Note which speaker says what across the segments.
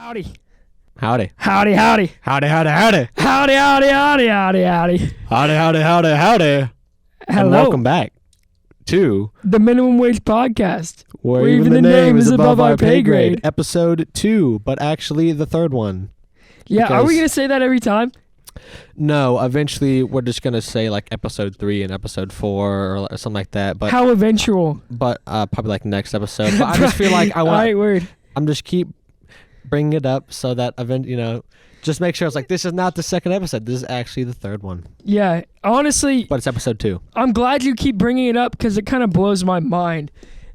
Speaker 1: Howdy.
Speaker 2: Howdy.
Speaker 1: Howdy, howdy.
Speaker 2: Howdy, howdy, howdy.
Speaker 1: Howdy, howdy, howdy, howdy, howdy.
Speaker 2: Howdy, howdy, howdy, howdy.
Speaker 1: Hello.
Speaker 2: And welcome back to
Speaker 1: The Minimum Wage Podcast.
Speaker 2: Where Even the Name is Above Our Pay Grade. Episode 2, but actually the third one.
Speaker 1: Yeah, are we going to say that every time?
Speaker 2: No, eventually we're just going to say like episode 3 and episode 4 or something like that. But
Speaker 1: how eventual?
Speaker 2: But probably like next episode. But I just feel like I want.
Speaker 1: Alright, word.
Speaker 2: I'm just keep bringing it up so that just make sure it's like this is not the second episode. This is actually the third one.
Speaker 1: Yeah, honestly.
Speaker 2: But it's episode 2.
Speaker 1: I'm glad you keep bringing it up because it kind of blows my mind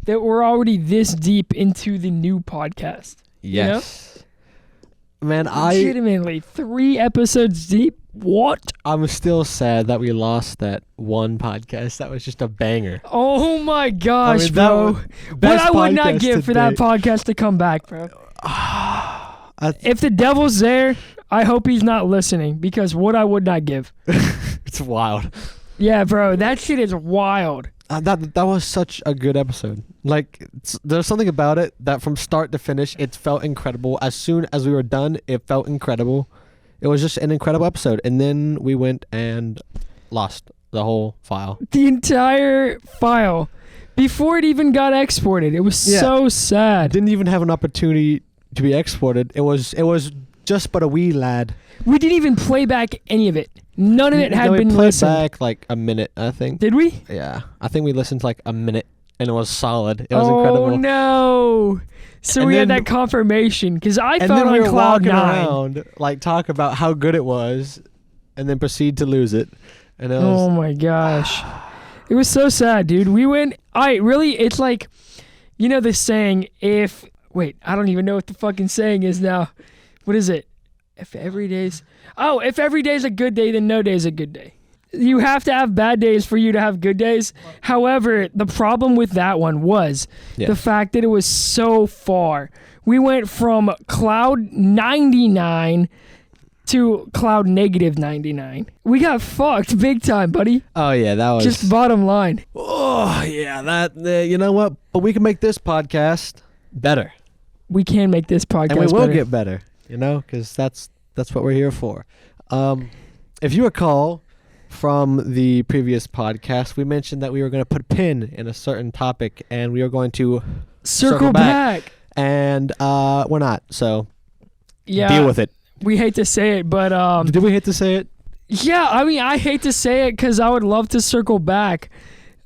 Speaker 1: that we're already this deep into the new podcast.
Speaker 2: Yes. You know? Man,
Speaker 1: legitimately 3 episodes deep. What?
Speaker 2: I'm still sad that we lost that one podcast. That was just a banger.
Speaker 1: Oh my gosh, bro. What I would not give for that podcast to come back, bro. If the devil's there, I hope he's not listening because what I would not give.
Speaker 2: It's wild.
Speaker 1: Yeah, bro. That shit is wild.
Speaker 2: That was such a good episode. Like, there's something about it that from start to finish, it felt incredible. As soon as we were done, it felt incredible. It was just an incredible episode. And then we went and lost the whole file. The
Speaker 1: entire file. Before it even got exported. It was so sad.
Speaker 2: Didn't even have an opportunity to be exported. It was just but a wee lad.
Speaker 1: We didn't even play back any of it. None of it had been listened.
Speaker 2: We played back like a minute, I think.
Speaker 1: Did we?
Speaker 2: Yeah. I think we listened to like a minute and it was solid. It was incredible.
Speaker 1: Oh no. So we had that confirmation because I felt on cloud 9.
Speaker 2: Around, like talk about how good it was and then proceed to lose it. And it was,
Speaker 1: oh my gosh. It was so sad, dude. We went, it's like, you know the saying, I don't even know what the fucking saying is now. What is it? If every day's a good day, then no day's a good day. You have to have bad days for you to have good days. However, the problem with that one was the fact that it was so far. We went from cloud 99 to cloud negative 99. We got fucked big time, buddy.
Speaker 2: Oh yeah, that was
Speaker 1: just bottom line.
Speaker 2: Oh yeah, you know what? But we can make this podcast better.
Speaker 1: We can make this podcast better.
Speaker 2: And we will get better, because that's what we're here for. If you recall from the previous podcast, we mentioned that we were going to put a pin in a certain topic and we were going to circle back. And we're not, so deal with it.
Speaker 1: We hate to say it, but...
Speaker 2: Did we hate to say it?
Speaker 1: Yeah, I mean, I hate to say it because I would love to circle back,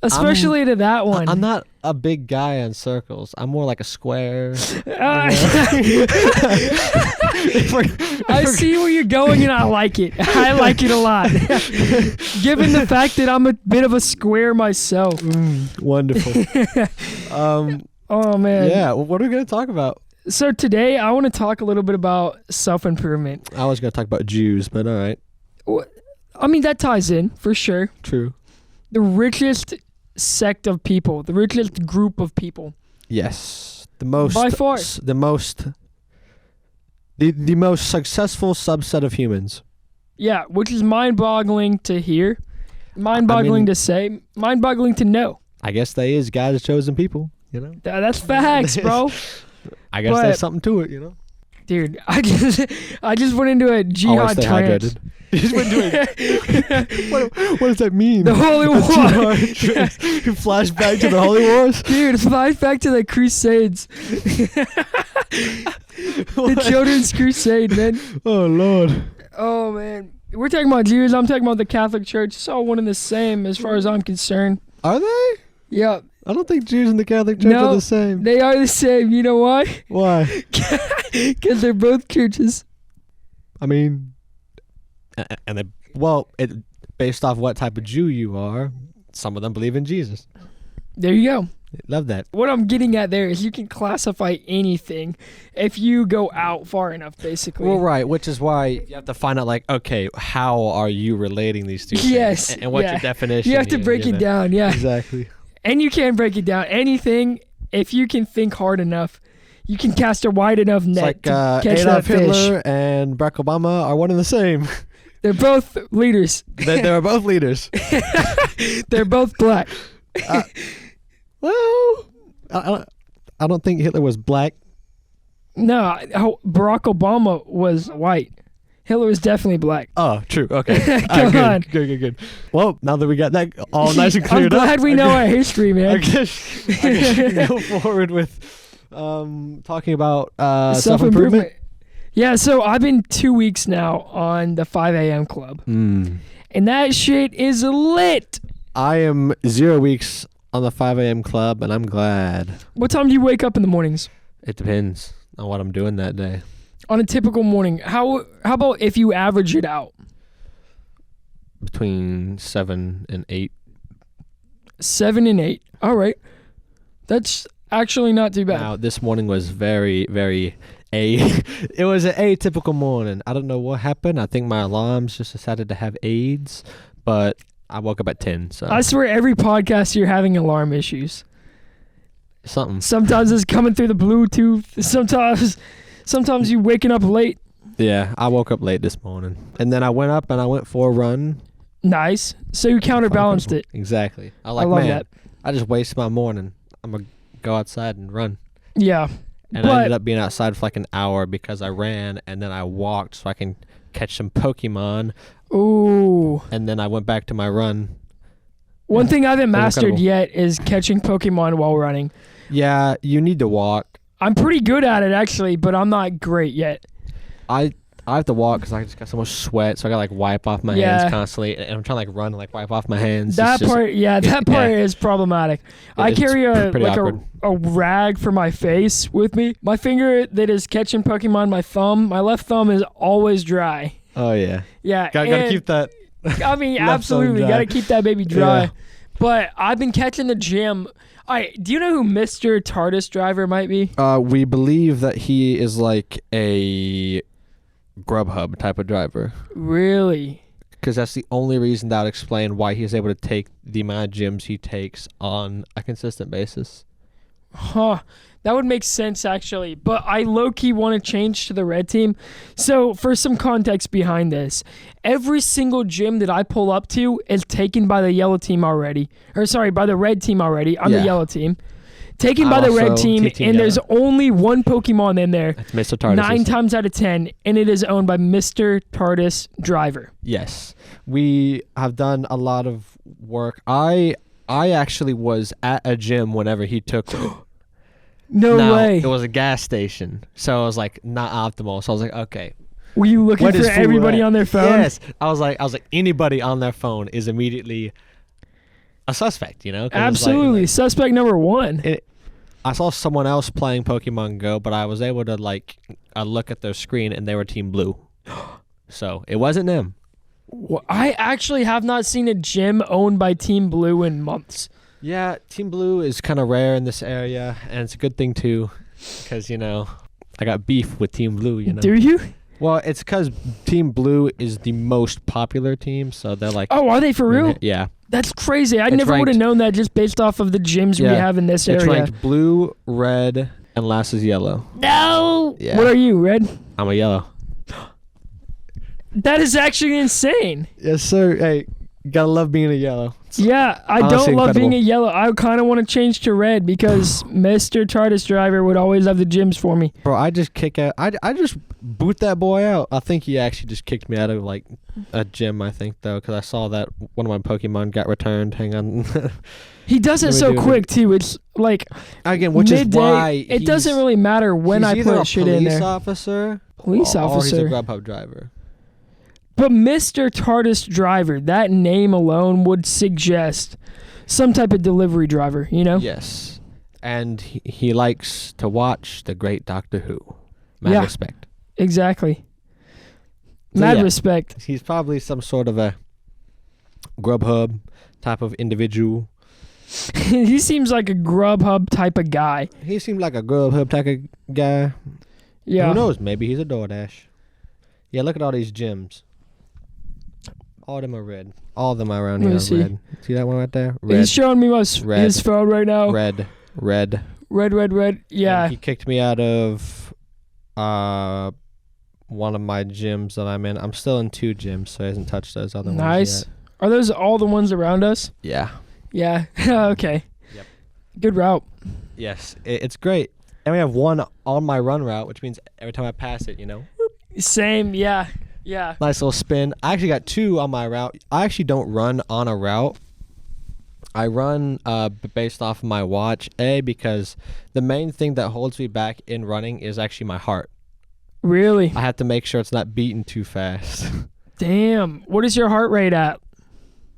Speaker 1: especially to that one.
Speaker 2: I'm not a big guy on circles. I'm more like a square.
Speaker 1: I see where you're going and I like it. I like it a lot. Given the fact that I'm a bit of a square myself.
Speaker 2: Wonderful.
Speaker 1: Oh, man.
Speaker 2: Yeah, what are we going to talk about?
Speaker 1: So today I want to talk a little bit about self-improvement.
Speaker 2: I was going to talk about Jews, but all right.
Speaker 1: I mean, that ties in for sure.
Speaker 2: True.
Speaker 1: The richest sect of people, the richest group of people.
Speaker 2: Yes. The most
Speaker 1: by far.
Speaker 2: The most successful subset of humans.
Speaker 1: Yeah, which is mind-boggling to hear, mind-boggling to say, mind-boggling to know.
Speaker 2: I guess they is God's chosen people,
Speaker 1: That's facts, bro.
Speaker 2: I guess there's something to it,
Speaker 1: Dude, I just went into a jihad trance.
Speaker 2: You just went into what does that mean?
Speaker 1: The Holy War.
Speaker 2: You flash back to the Holy Wars?
Speaker 1: Dude, flash back to the Crusades. The Children's Crusade, man.
Speaker 2: Oh, Lord.
Speaker 1: Oh, man. We're talking about Jews. I'm talking about the Catholic Church. It's all one and the same as far as I'm concerned.
Speaker 2: Are they?
Speaker 1: Yeah.
Speaker 2: I don't think Jews and the Catholic Church are the same.
Speaker 1: They are the same. You know why?
Speaker 2: Why?
Speaker 1: Because they're both churches.
Speaker 2: I mean, based off what type of Jew you are, some of them believe in Jesus.
Speaker 1: There you go.
Speaker 2: Love that.
Speaker 1: What I'm getting at there is you can classify anything if you go out far enough, basically.
Speaker 2: Well, right, which is why you have to find out, okay, how are you relating these two things?
Speaker 1: Yes.
Speaker 2: And what's your definition?
Speaker 1: You have to break it down, yeah.
Speaker 2: Exactly.
Speaker 1: And you can break it down. Anything, if you can think hard enough, you can cast a wide enough net to catch that fish.
Speaker 2: Hitler and Barack Obama are one and the same.
Speaker 1: They're both leaders.
Speaker 2: They're both leaders.
Speaker 1: They're both black.
Speaker 2: Well, I don't think Hitler was black.
Speaker 1: No, Barack Obama was white. Hitler was definitely black.
Speaker 2: Oh, true. Okay.
Speaker 1: Come on.
Speaker 2: Good. Well, now that we got that all nice and cleared
Speaker 1: I'm
Speaker 2: up.
Speaker 1: glad we know our history, man.
Speaker 2: I guess we can go forward with talking about self-improvement.
Speaker 1: Yeah, so I've been 2 weeks now on the 5 a.m. club. And that shit is lit.
Speaker 2: I am 0 weeks on the 5 a.m. club, and I'm glad.
Speaker 1: What time do you wake up in the mornings?
Speaker 2: It depends on what I'm doing that day.
Speaker 1: On a typical morning, how about if you average it out?
Speaker 2: Between 7 and 8.
Speaker 1: 7 and 8. All right. That's actually not too bad.
Speaker 2: Now, this morning was very, very it was an atypical morning. I don't know what happened. I think my alarms just decided to have AIDS, but I woke up at 10. So
Speaker 1: I swear every podcast you're having alarm issues.
Speaker 2: Something.
Speaker 1: Sometimes it's coming through the Bluetooth. Sometimes you waking up late.
Speaker 2: Yeah, I woke up late this morning. And then I went up and I went for a run.
Speaker 1: Nice. So you counterbalanced it.
Speaker 2: Exactly. I
Speaker 1: love that.
Speaker 2: I just wasted my morning. I'm going to go outside and run.
Speaker 1: Yeah.
Speaker 2: And I ended up being outside for like an hour because I ran and then I walked so I can catch some Pokemon.
Speaker 1: Ooh.
Speaker 2: And then I went back to my run.
Speaker 1: One thing I haven't mastered yet is catching Pokemon while running.
Speaker 2: Yeah, you need to walk.
Speaker 1: I'm pretty good at it actually, but I'm not great yet.
Speaker 2: I have to walk because I just got so much sweat, so I got to like wipe off my hands constantly, and I'm trying to like run and like wipe off my hands.
Speaker 1: That part is problematic. I carry a rag for my face with me. My finger that is catching Pokemon, my left thumb is always dry.
Speaker 2: Oh yeah.
Speaker 1: Yeah.
Speaker 2: Gotta keep that.
Speaker 1: I mean, absolutely, gotta keep that baby dry. Yeah. But I've been catching the gym. All right, do you know who Mr. TARDIS driver might be?
Speaker 2: We believe that he is like a Grubhub type of driver.
Speaker 1: Really?
Speaker 2: Because that's the only reason that would explain why he's able to take the amount of gyms he takes on a consistent basis.
Speaker 1: Huh. That would make sense, actually. But I low-key want to change to the red team. So, for some context behind this, every single gym that I pull up to is taken by the yellow team already. Or, sorry, by the red team already. I'm the yellow team. Taken by the red team, and there's only one Pokemon in there.
Speaker 2: It's Mr. TARDIS.
Speaker 1: 9 times out of 10, and it is owned by Mr. TARDIS driver.
Speaker 2: Yes. We have done a lot of work. I actually was at a gym whenever he took
Speaker 1: No way.
Speaker 2: It was a gas station, so it was like not optimal. So I was like, okay.
Speaker 1: Were you looking for everybody on their phone?
Speaker 2: Yes. I was like, anybody on their phone is immediately a suspect, you know?
Speaker 1: Absolutely. Suspect number one.
Speaker 2: I saw someone else playing Pokemon Go, but I was able to like look at their screen and they were Team Blue. So it wasn't them.
Speaker 1: Well, I actually have not seen a gym owned by Team Blue in months.
Speaker 2: Yeah, Team Blue is kind of rare in this area, and it's a good thing too, because, you know, I got beef with Team Blue, you know.
Speaker 1: Do you?
Speaker 2: Well, it's because Team Blue is the most popular team, so they're like...
Speaker 1: Oh, are they for real?
Speaker 2: Yeah.
Speaker 1: That's crazy. I never would have known that just based off of the gyms we have in this area.
Speaker 2: It's ranked blue, red, and last is yellow.
Speaker 1: No!
Speaker 2: Yeah.
Speaker 1: What are you, red?
Speaker 2: I'm a yellow.
Speaker 1: That is actually insane.
Speaker 2: Yes, sir. Hey, gotta love being a yellow.
Speaker 1: Yeah, I don't love being a yellow. I kind of want to change to red because Mr. TARDIS driver would always have the gyms for me.
Speaker 2: Bro, I just kick out. I just boot that boy out. I think he actually just kicked me out of like a gym. I think though, because I saw that one of my Pokemon got returned. Hang on.
Speaker 1: He does it so quick too. It's like
Speaker 2: again, which
Speaker 1: midday.
Speaker 2: Is why
Speaker 1: it doesn't really matter when I put shit in there.
Speaker 2: Police officer,
Speaker 1: or he's a
Speaker 2: Grubhub driver.
Speaker 1: But Mr. TARDIS driver, that name alone would suggest some type of delivery driver, you know?
Speaker 2: Yes. And he likes to watch the great Doctor Who. Mad respect.
Speaker 1: Exactly.
Speaker 2: So
Speaker 1: Mad respect.
Speaker 2: He's probably some sort of a Grubhub type of individual.
Speaker 1: He seems like a Grubhub type of guy.
Speaker 2: He seemed like a Grubhub type of guy.
Speaker 1: Yeah.
Speaker 2: Who knows? Maybe he's a DoorDash. Yeah, look at all these gyms. All of them are red. All of them around here are red. See that one right there? Red.
Speaker 1: He's showing me his phone right now.
Speaker 2: Red.
Speaker 1: Yeah.
Speaker 2: And he kicked me out of one of my gyms that I'm in. I'm still in 2 gyms, so he hasn't touched those other ones yet.
Speaker 1: Nice. Are those all the ones around us?
Speaker 2: Yeah.
Speaker 1: Yeah. Okay.
Speaker 2: Yep.
Speaker 1: Good route.
Speaker 2: Yes. It's great. And we have one on my run route, which means every time I pass it,
Speaker 1: Same, yeah.
Speaker 2: nice little spin. I actually got two on my route. I actually don't run on a route. I run based off of my watch, because the main thing that holds me back in running is actually my heart.
Speaker 1: Really?
Speaker 2: I have to make sure it's not beating too fast.
Speaker 1: Damn. What is your heart rate at?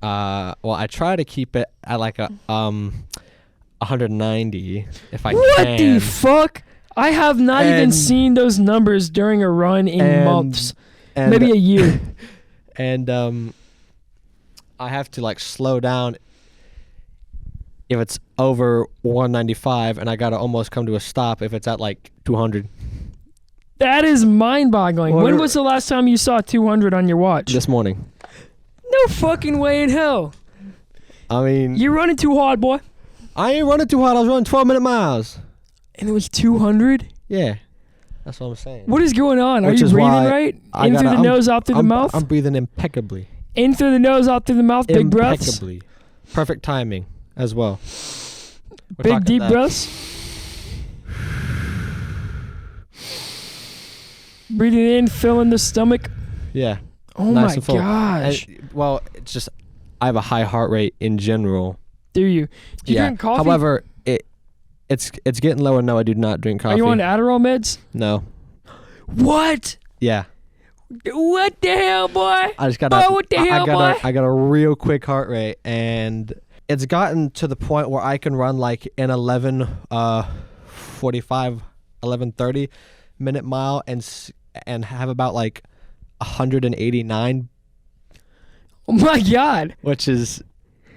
Speaker 2: Well, I try to keep it at like a 190 if I can.
Speaker 1: What the fuck? I have not even seen those numbers during a run in months. Maybe a year.
Speaker 2: And I have to like slow down if it's over 195, and I gotta almost come to a stop if it's at like 200.
Speaker 1: That is mind-boggling. When was the last time you saw 200 on your watch?
Speaker 2: This morning.
Speaker 1: No fucking way in hell.
Speaker 2: I mean,
Speaker 1: You're running too hard, boy.
Speaker 2: I ain't running too hard. I was running 12-minute miles.
Speaker 1: And it was 200?
Speaker 2: Yeah. That's what I'm saying.
Speaker 1: What is going on? Are
Speaker 2: Which
Speaker 1: you
Speaker 2: is
Speaker 1: breathing
Speaker 2: why
Speaker 1: right? In through the nose, out through the mouth?
Speaker 2: I'm breathing impeccably.
Speaker 1: In through the nose, out through the mouth, big breaths?
Speaker 2: Impeccably. Perfect timing as well.
Speaker 1: Big deep breaths? Breathing in, filling the stomach.
Speaker 2: Yeah.
Speaker 1: Oh
Speaker 2: nice
Speaker 1: my
Speaker 2: and full.
Speaker 1: gosh.
Speaker 2: Well, it's just I have a high heart rate in general.
Speaker 1: Do you? Do you drink coffee?
Speaker 2: However, it's getting lower. No, I do not drink coffee.
Speaker 1: Are you on Adderall meds?
Speaker 2: No.
Speaker 1: What?
Speaker 2: Yeah.
Speaker 1: What the hell, boy?
Speaker 2: I just got
Speaker 1: what the hell, boy?
Speaker 2: I got a real quick heart rate, and it's gotten to the point where I can run like an 11:30 minute mile and have about like 189.
Speaker 1: Oh my god.
Speaker 2: Which is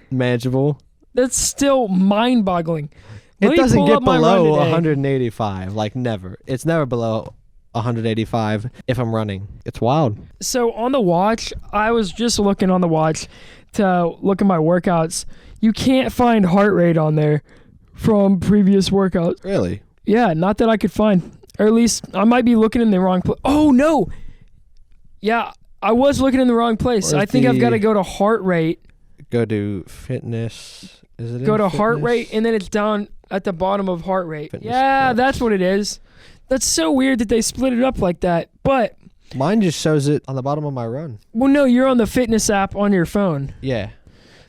Speaker 2: manageable.
Speaker 1: That's still mind-boggling.
Speaker 2: It doesn't get below 185, like never. It's never below 185 if I'm running. It's wild.
Speaker 1: So on the watch, I was just looking on the watch to look at my workouts. You can't find heart rate on there from previous workouts.
Speaker 2: Really?
Speaker 1: Yeah, not that I could find. Or at least I might be looking in the wrong place. Oh, no. Yeah, I was looking in the wrong place. I think I've got to go to heart rate.
Speaker 2: Go to fitness. Is it
Speaker 1: go to heart rate, and then it's down at the bottom of heart rate.
Speaker 2: Fitness
Speaker 1: yeah,
Speaker 2: plus.
Speaker 1: That's what it is. That's so weird that they split it up like that. But
Speaker 2: mine just shows it on the bottom of my run.
Speaker 1: Well, no, you're on the fitness app on your phone.
Speaker 2: Yeah.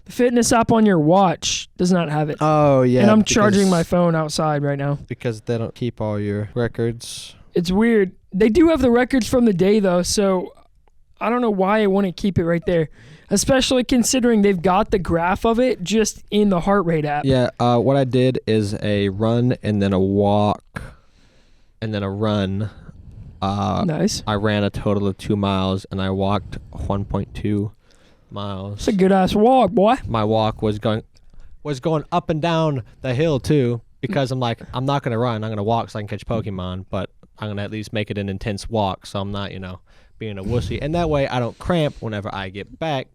Speaker 1: The fitness app on your watch does not have it.
Speaker 2: Oh, yeah.
Speaker 1: And I'm charging my phone outside right now.
Speaker 2: Because they don't keep all your records.
Speaker 1: It's weird. They do have the records from the day, though, so I don't know why I wouldn't keep it right there. Especially considering they've got the graph of it just in the heart rate app.
Speaker 2: Yeah, what I did is a run and then a walk and then a run.
Speaker 1: Nice.
Speaker 2: I ran a total of 2 miles and I walked 1.2 miles.
Speaker 1: It's a good ass walk, boy.
Speaker 2: My walk was going up and down the hill too, because I'm like, I'm not gonna run, I'm gonna walk so I can catch Pokemon, but I'm gonna at least make it an intense walk so I'm not, being a wussy. And that way I don't cramp whenever I get back.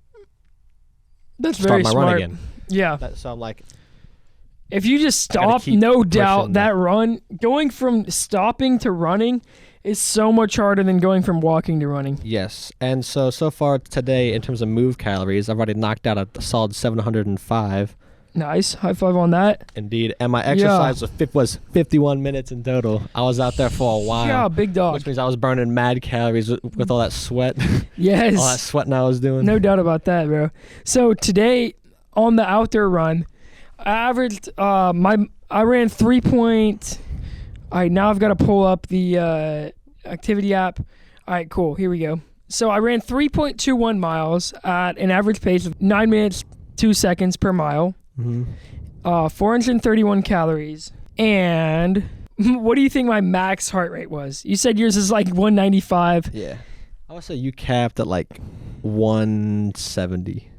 Speaker 1: That's very smart.
Speaker 2: Run again.
Speaker 1: Yeah.
Speaker 2: So I'm like,
Speaker 1: if you just stop, no doubt that run, going from stopping to running is so much harder than going from walking to running.
Speaker 2: Yes. And so far today, in terms of move calories, I've already knocked out a solid 705.
Speaker 1: Nice. High five on that.
Speaker 2: Indeed. And my exercise was 51 minutes in total. I was out there for a while.
Speaker 1: Yeah, big dog.
Speaker 2: Which means I was burning mad calories with all that sweat.
Speaker 1: Yes.
Speaker 2: All that sweating I was doing.
Speaker 1: No doubt about that, bro. So today on the outdoor run, I averaged I ran 3 point. All right, now I've got to pull up the activity app. All right, cool. Here we go. So I ran 3.21 miles at an average pace of 9 minutes 2 seconds per mile.
Speaker 2: Mm-hmm.
Speaker 1: 431 calories. And what do you think my max heart rate was? You said yours is like 195.
Speaker 2: Yeah. I would say you capped at like 170.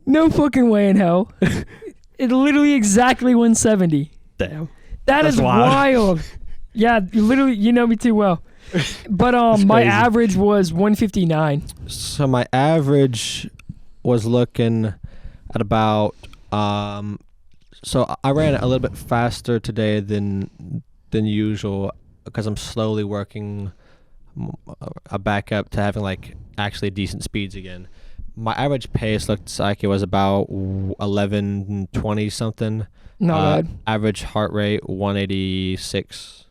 Speaker 1: No fucking way in hell. It's literally exactly 170.
Speaker 2: Damn.
Speaker 1: That's wild. Yeah, you know me too well. But my average was 159.
Speaker 2: So my average was looking at about so I ran a little bit faster today than usual because I'm slowly working back up to having like actually decent speeds again. My average pace looked like it was about 11:20 something,
Speaker 1: Not bad.
Speaker 2: Average heart rate 186.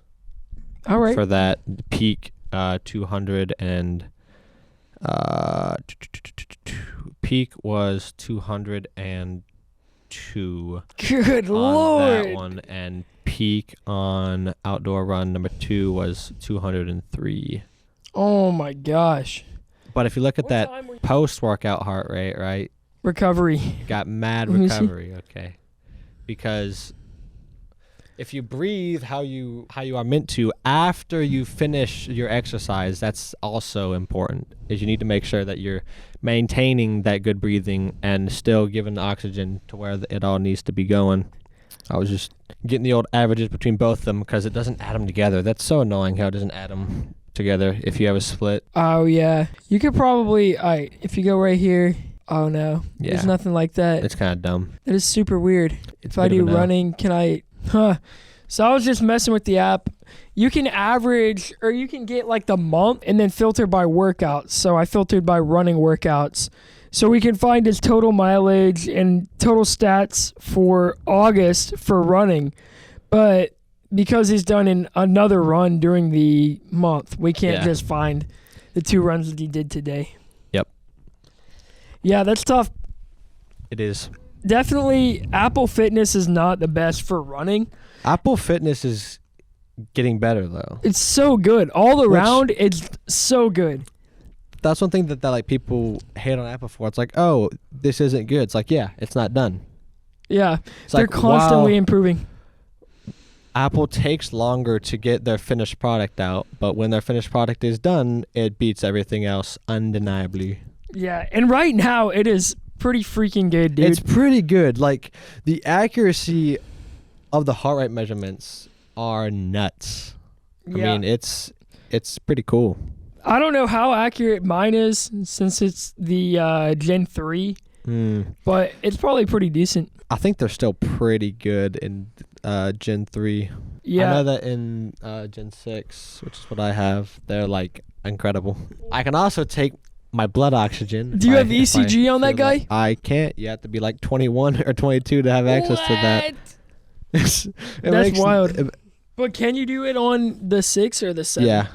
Speaker 1: All right.
Speaker 2: For that peak 200 and peak was 202
Speaker 1: Good
Speaker 2: on
Speaker 1: Lord.
Speaker 2: that one, and peak on outdoor run number 2 was 203.
Speaker 1: Oh my gosh.
Speaker 2: But if you look at
Speaker 1: What
Speaker 2: that
Speaker 1: time were you-
Speaker 2: post-workout heart rate, right?
Speaker 1: Recovery.
Speaker 2: Got mad
Speaker 1: Let me see.
Speaker 2: recovery, okay. Because if you breathe how you are meant to after you finish your exercise, that's also important. Is you need to make sure that you're maintaining that good breathing and still giving the oxygen to where it all needs to be going. I was just getting the old averages between both of them because it doesn't add them together. That's so annoying how it doesn't add them together if you have a split.
Speaker 1: Oh yeah. You could probably if you go right here. Oh no.
Speaker 2: Yeah.
Speaker 1: There's nothing like that.
Speaker 2: It's kind of dumb.
Speaker 1: That is super weird.
Speaker 2: It's
Speaker 1: If I
Speaker 2: a bit
Speaker 1: do
Speaker 2: of a no.
Speaker 1: running, can I? Huh. So I was just messing with the app. You can average, or you can get like the month and then filter by workouts. So I filtered by running workouts. So we can find his total mileage and total stats for August for running. But because he's done another run during the month, we can't
Speaker 2: Yeah.
Speaker 1: just find the 2 runs that he did today.
Speaker 2: Yep.
Speaker 1: Yeah, that's tough.
Speaker 2: It is.
Speaker 1: Definitely, Apple Fitness is not the best for running.
Speaker 2: Apple Fitness is getting better though.
Speaker 1: It's so good. All around, it's so good.
Speaker 2: That's one thing that like people hate on Apple for. It's like, oh, this isn't good. It's like, yeah, it's not done.
Speaker 1: Yeah,
Speaker 2: It's
Speaker 1: they're
Speaker 2: like,
Speaker 1: constantly
Speaker 2: wow,
Speaker 1: improving.
Speaker 2: Apple takes longer to get their finished product out, but when their finished product is done, it beats everything else undeniably.
Speaker 1: Yeah, and right now, it is pretty freaking good, dude.
Speaker 2: It's pretty good. Like the accuracy of the heart rate measurements are nuts.
Speaker 1: Yeah.
Speaker 2: I mean, it's pretty cool.
Speaker 1: I don't know how accurate mine is since it's the Gen 3, but it's probably pretty decent.
Speaker 2: I think they're still pretty good in Gen 3.
Speaker 1: Yeah.
Speaker 2: I know that in Gen 6, which is what I have, they're like incredible. I can also take my blood oxygen.
Speaker 1: Do you have
Speaker 2: if I
Speaker 1: ECG on that
Speaker 2: feel
Speaker 1: guy?
Speaker 2: like I can't. You have to be like 21 or 22 to have access to that.
Speaker 1: That's wild. But can you do it on the 6 or the 7?
Speaker 2: Yeah.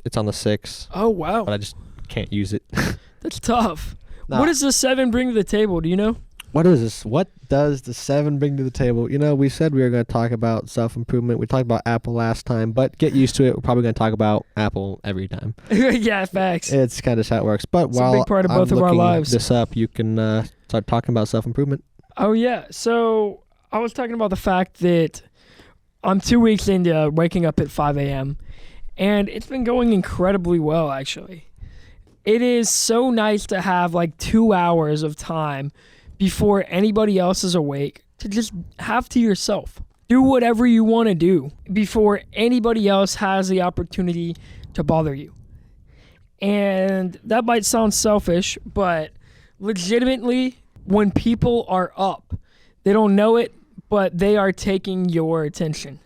Speaker 2: It's on the 6,
Speaker 1: Oh, wow.
Speaker 2: but I just can't use it.
Speaker 1: That's tough.
Speaker 2: Nah.
Speaker 1: What does the 7 bring to the table? Do you know?
Speaker 2: What is this? What does the 7 bring to the table? You know, we said we were going to talk about self-improvement. We talked about Apple last time, but get used to it. We're probably going to talk about Apple every time.
Speaker 1: Yeah, facts.
Speaker 2: It's kind of how it works. But
Speaker 1: It's a
Speaker 2: while
Speaker 1: big part of
Speaker 2: I'm
Speaker 1: both of our
Speaker 2: looking
Speaker 1: lives.
Speaker 2: this up, you can start talking about self-improvement.
Speaker 1: Oh, yeah. So I was talking about the fact that I'm 2 weeks into waking up at 5 a.m., and it's been going incredibly well, actually. It is so nice to have like 2 hours of time before anybody else is awake to just have to yourself. Do whatever you want to do before anybody else has the opportunity to bother you. And that might sound selfish, but legitimately, when people are up, they don't know it, but they are taking your attention.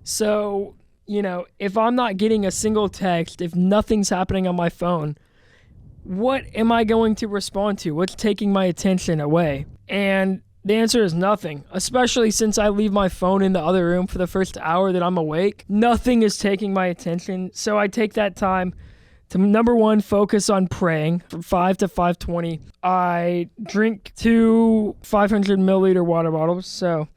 Speaker 1: So, you know, if I'm not getting a single text, if nothing's happening on my phone, what am I going to respond to? What's taking my attention away? And the answer is nothing, especially since I leave my phone in the other room for the first hour that I'm awake. Nothing is taking my attention. So I take that time to, number one, focus on praying from 5 to 5:20. I drink 2 500 milliliter water bottles. So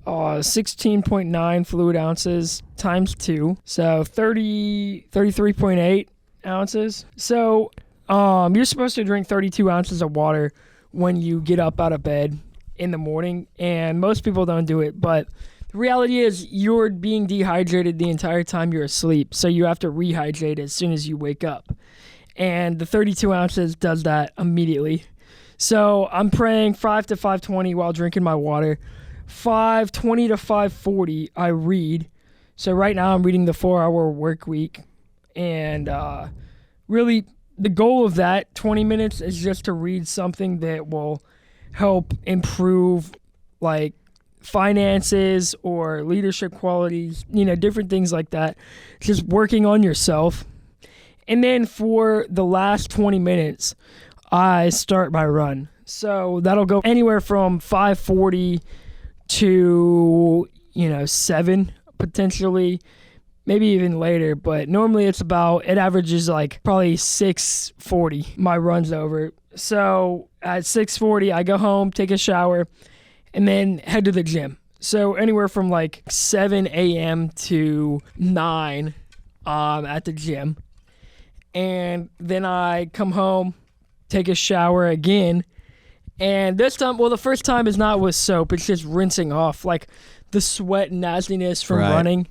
Speaker 1: 16.9 fluid ounces times 2. So 33.8 ounces. So you're supposed to drink 32 ounces of water when you get up out of bed in the morning, and most people don't do it, but the reality is you're being dehydrated the entire time you're asleep, so you have to rehydrate as soon as you wake up, and the 32 ounces does that immediately. So I'm praying 5 to 5:20 while drinking my water. 5:20 to 5:40 I read. So right now I'm reading the 4-hour work week, and really the goal of that 20 minutes is just to read something that will help improve like finances or leadership qualities, you know, different things like that. Just working on yourself. And then for the last 20 minutes, I start my run. So that'll go anywhere from 5:40 to 7 potentially, maybe even later. But normally it averages like probably 6:40. My run's over. So at 6:40, I go home, take a shower, and then head to the gym. So anywhere from like 7 a.m. to 9 at the gym. And then I come home, take a shower again. And this time, the first time is not with soap. It's just rinsing off like the sweat and nastiness from running.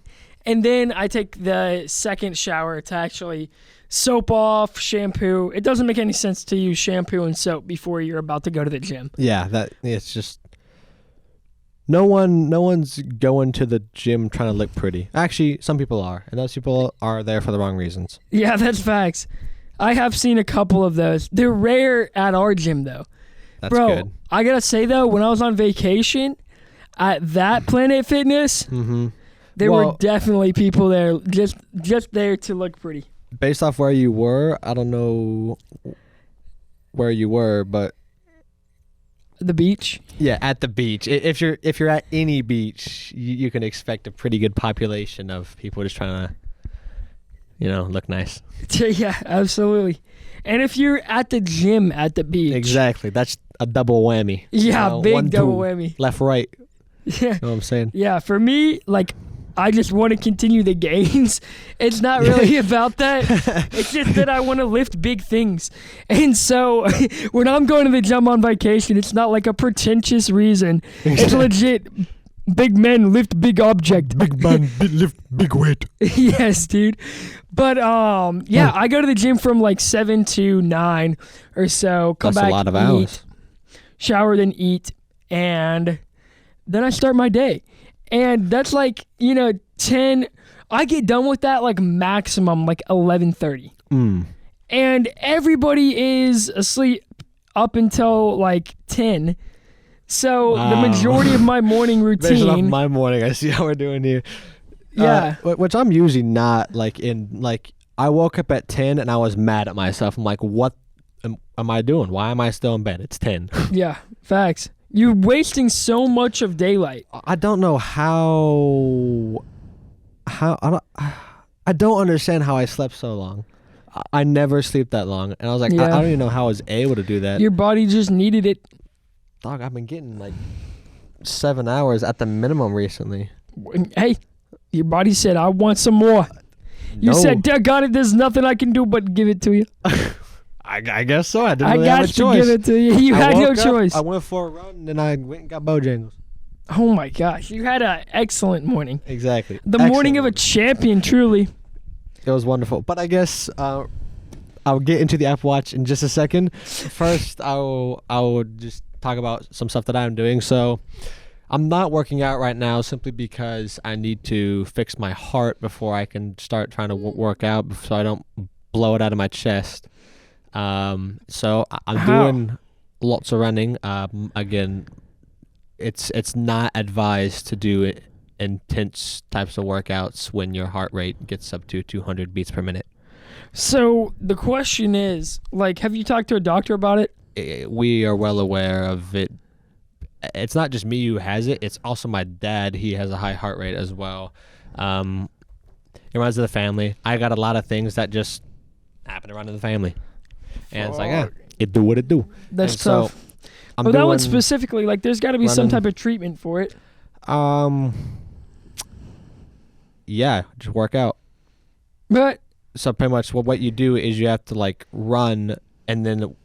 Speaker 1: And then I take the second shower to actually soap off, shampoo. It doesn't make any sense to use shampoo and soap before you're about to go to the gym.
Speaker 2: Yeah, it's just no one's going to the gym trying to look pretty. Actually, some people are, and those people are there for the wrong reasons.
Speaker 1: Yeah, that's facts. I have seen a couple of those. They're rare at our gym though.
Speaker 2: That's
Speaker 1: Bro,
Speaker 2: good.
Speaker 1: I gotta say though, when I was on vacation at that Planet Fitness, there were definitely people there just there to look pretty.
Speaker 2: Based off where you were, I don't know where you were, but
Speaker 1: The beach.
Speaker 2: yeah, at the beach. If you're at any beach, you can expect a pretty good population of people just trying to, look nice.
Speaker 1: Yeah, absolutely. And if you're at the gym at the beach.
Speaker 2: Exactly. That's a double whammy.
Speaker 1: Yeah, big
Speaker 2: 1,
Speaker 1: double
Speaker 2: 2,
Speaker 1: whammy.
Speaker 2: Left, right.
Speaker 1: Yeah.
Speaker 2: You know what I'm saying?
Speaker 1: Yeah, for me, like, I just want to continue the gains. It's not really about that. It's just that I want to lift big things. And so when I'm going to the gym on vacation, it's not like a pretentious reason. It's legit. Big men lift big object.
Speaker 2: Big man lift big weight.
Speaker 1: Yes, dude. But yeah, I go to the gym from like 7 to 9 or so. Come
Speaker 2: That's
Speaker 1: back,
Speaker 2: a lot of
Speaker 1: eat,
Speaker 2: hours.
Speaker 1: shower, then eat, and then I start my day. And that's like 10. I get done with that like maximum like 11:30. And everybody is asleep up until like 10. So the majority of my morning routine.
Speaker 2: Based off my morning, I see how we're doing here.
Speaker 1: Yeah.
Speaker 2: Which I'm usually not I woke up at 10 and I was mad at myself. I'm like, what am I doing? Why am I still in bed? It's 10.
Speaker 1: Yeah, facts. You're wasting so much of daylight.
Speaker 2: I don't know how I don't understand how I slept so long. I never sleep that long. And I was like, I don't even know how I was able to do that.
Speaker 1: Your body just needed it.
Speaker 2: Dog, I've been getting like 7 hours at the minimum recently.
Speaker 1: Hey, your body said, I want some more. You said, got it. There's nothing I can do but give it to you.
Speaker 2: I guess so. I didn't really have a
Speaker 1: to
Speaker 2: choice.
Speaker 1: give it to you. You had no choice.
Speaker 2: I went for a run and then I went and got Bojangles.
Speaker 1: Oh my gosh, you had an excellent morning.
Speaker 2: Exactly.
Speaker 1: The morning of a champion, truly.
Speaker 2: It was wonderful. But I guess I'll get into the Apple Watch in just a second. First, I'll just talk about some stuff that I'm doing. So I'm not working out right now simply because I need to fix my heart before I can start trying to work out so I don't blow it out of my chest. So I'm doing lots of running. Again, it's not advised to do intense types of workouts when your heart rate gets up to 200 beats per minute.
Speaker 1: So the question is, like, have you talked to a doctor about it?
Speaker 2: We are well aware of it. It's not just me who has it. It's also my dad. He has a high heart rate as well. It runs in the family. I got a lot of things that just happen to run in the family. And it's like, it do what it do.
Speaker 1: That's
Speaker 2: and
Speaker 1: tough.
Speaker 2: So
Speaker 1: But that one specifically, like, there's got to be some type of treatment for it.
Speaker 2: Yeah, just work out.
Speaker 1: But
Speaker 2: so pretty much what you do is you have to like run and then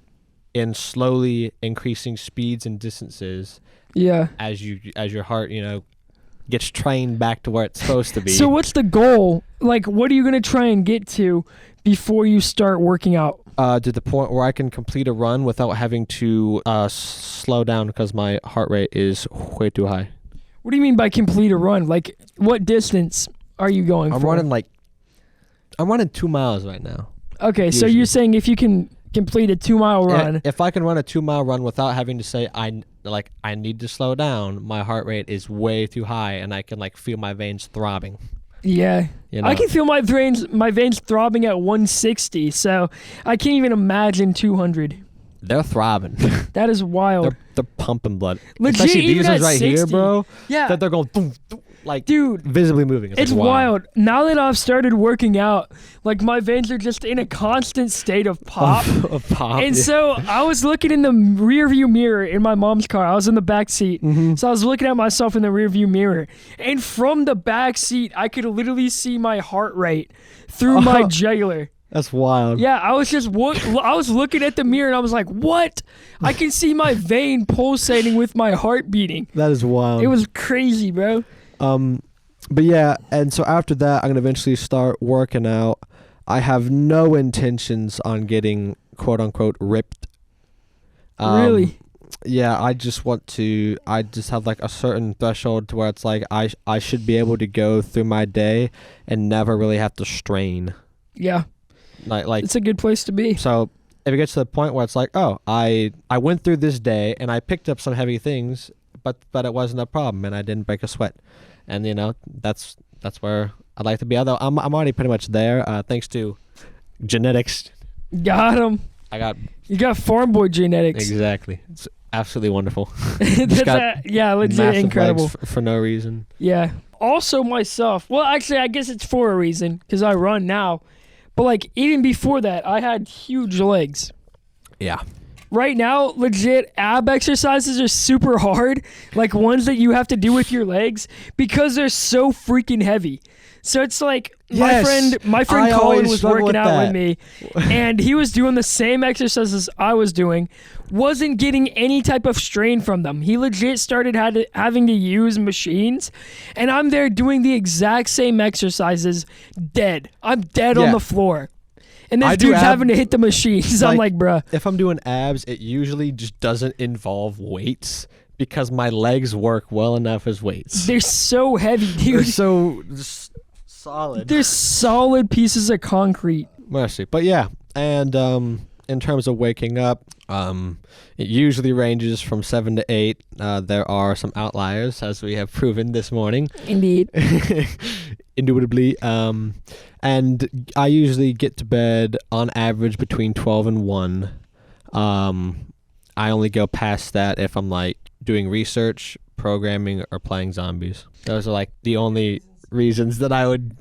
Speaker 2: in slowly increasing speeds and distances.
Speaker 1: Yeah.
Speaker 2: As your heart, gets trained back to where it's supposed to be.
Speaker 1: So what's the goal? Like, what are you going to try and get to before you start working out?
Speaker 2: To the point where I can complete a run without having to slow down because my heart rate is way too high.
Speaker 1: What do you mean by complete a run? Like, what distance are you going for?
Speaker 2: I'm running 2 miles right now.
Speaker 1: Okay,
Speaker 2: usually.
Speaker 1: So you're saying if you can complete a 2 mile run.
Speaker 2: If I can run a 2 mile run without having to say I need to slow down, my heart rate is way too high and I can feel my veins throbbing.
Speaker 1: Yeah. I can feel my veins throbbing at 160, so I can't even imagine 200.
Speaker 2: they're throbbing.
Speaker 1: That is wild.
Speaker 2: they're pumping blood.
Speaker 1: Legit,
Speaker 2: Especially
Speaker 1: even
Speaker 2: these ones
Speaker 1: at
Speaker 2: right
Speaker 1: 60.
Speaker 2: here, bro.
Speaker 1: Yeah.
Speaker 2: That they're going boom, boom, like
Speaker 1: Dude,
Speaker 2: visibly moving.
Speaker 1: it's
Speaker 2: like, wow.
Speaker 1: wild. Now that I've started working out, like my veins are just in a constant state of pop.
Speaker 2: Of pop.
Speaker 1: And
Speaker 2: yeah.
Speaker 1: so I was looking in the rearview mirror in my mom's car. I was in the back seat.
Speaker 2: Mm-hmm.
Speaker 1: So I was looking at myself in the rearview mirror. And from the back seat, I could literally see my heart rate through my jugular.
Speaker 2: That's wild.
Speaker 1: Yeah, I was just I was looking at the mirror and I was like, "What? I can see my vein pulsating with my heart beating."
Speaker 2: That is wild.
Speaker 1: It was crazy, bro.
Speaker 2: But yeah, and so after that, I'm gonna eventually start working out. I have no intentions on getting quote unquote ripped.
Speaker 1: Really?
Speaker 2: Yeah, I just want to. I just have like a certain threshold to where it's like I should be able to go through my day and never really have to strain.
Speaker 1: Yeah.
Speaker 2: Like
Speaker 1: It's a good place to be.
Speaker 2: so. If it gets to the point where it's like, oh, I went through this day and I picked up some heavy things, but it wasn't a problem and I didn't break a sweat, and that's where I'd like to be. Although I'm already pretty much there, thanks to genetics.
Speaker 1: Got him. You got farm boy genetics.
Speaker 2: Exactly. It's absolutely wonderful.
Speaker 1: Yeah, legit
Speaker 2: Massive
Speaker 1: incredible.
Speaker 2: legs for no reason.
Speaker 1: Yeah. Also myself. Well, actually, I guess it's for a reason because I run now. But like even before that, I had huge legs.
Speaker 2: Yeah.
Speaker 1: Right now, legit ab exercises are super hard, like ones that you have to do with your legs because they're so freaking heavy. So it's like my friend Colin was working out with me, and he was doing the same exercises I was doing, wasn't getting any type of strain from them. He legit started having to use machines, and I'm there doing the exact same exercises, dead. I'm dead on the floor. And this dude's having to hit the machines. I'm like, bruh.
Speaker 2: If I'm doing abs, it usually just doesn't involve weights because my legs work well enough as weights.
Speaker 1: They're so heavy, dude.
Speaker 2: They're so just solid.
Speaker 1: They're solid pieces of concrete.
Speaker 2: Mercy. But yeah, and in terms of waking up, it usually ranges from 7 to 8. There are some outliers, as we have proven this morning.
Speaker 1: Indeed.
Speaker 2: Indubitably. And I usually get to bed on average between 12 and 1. I only go past that if I'm like doing research, programming, or playing zombies. Those are like the only reasons that I would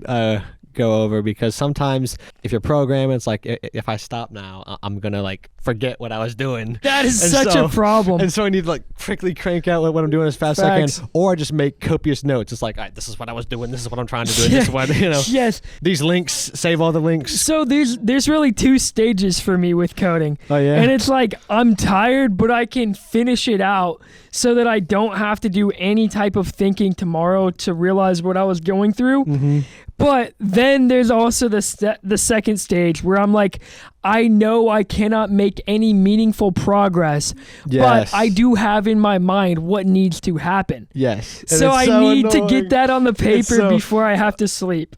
Speaker 2: go over, because sometimes if you're programming, it's like if I stop now, I'm gonna like forget what I was doing.
Speaker 1: That is such a problem.
Speaker 2: And so I need to like quickly crank out what I'm doing as fast as I can, or just make copious notes. It's like, all right, this is what I was doing, this is what I'm trying to do, this is what,
Speaker 1: Yes.
Speaker 2: These links, save all the links.
Speaker 1: So there's really 2 stages for me with coding.
Speaker 2: Oh yeah.
Speaker 1: And it's like I'm tired, but I can finish it out so that I don't have to do any type of thinking tomorrow to realize what I was going through.
Speaker 2: Mm-hmm.
Speaker 1: But then there's also the second stage where I'm like, I know I cannot make any meaningful progress, but I do have in my mind what needs to happen.
Speaker 2: Yes.
Speaker 1: So I need to get that on the paper before I have to sleep.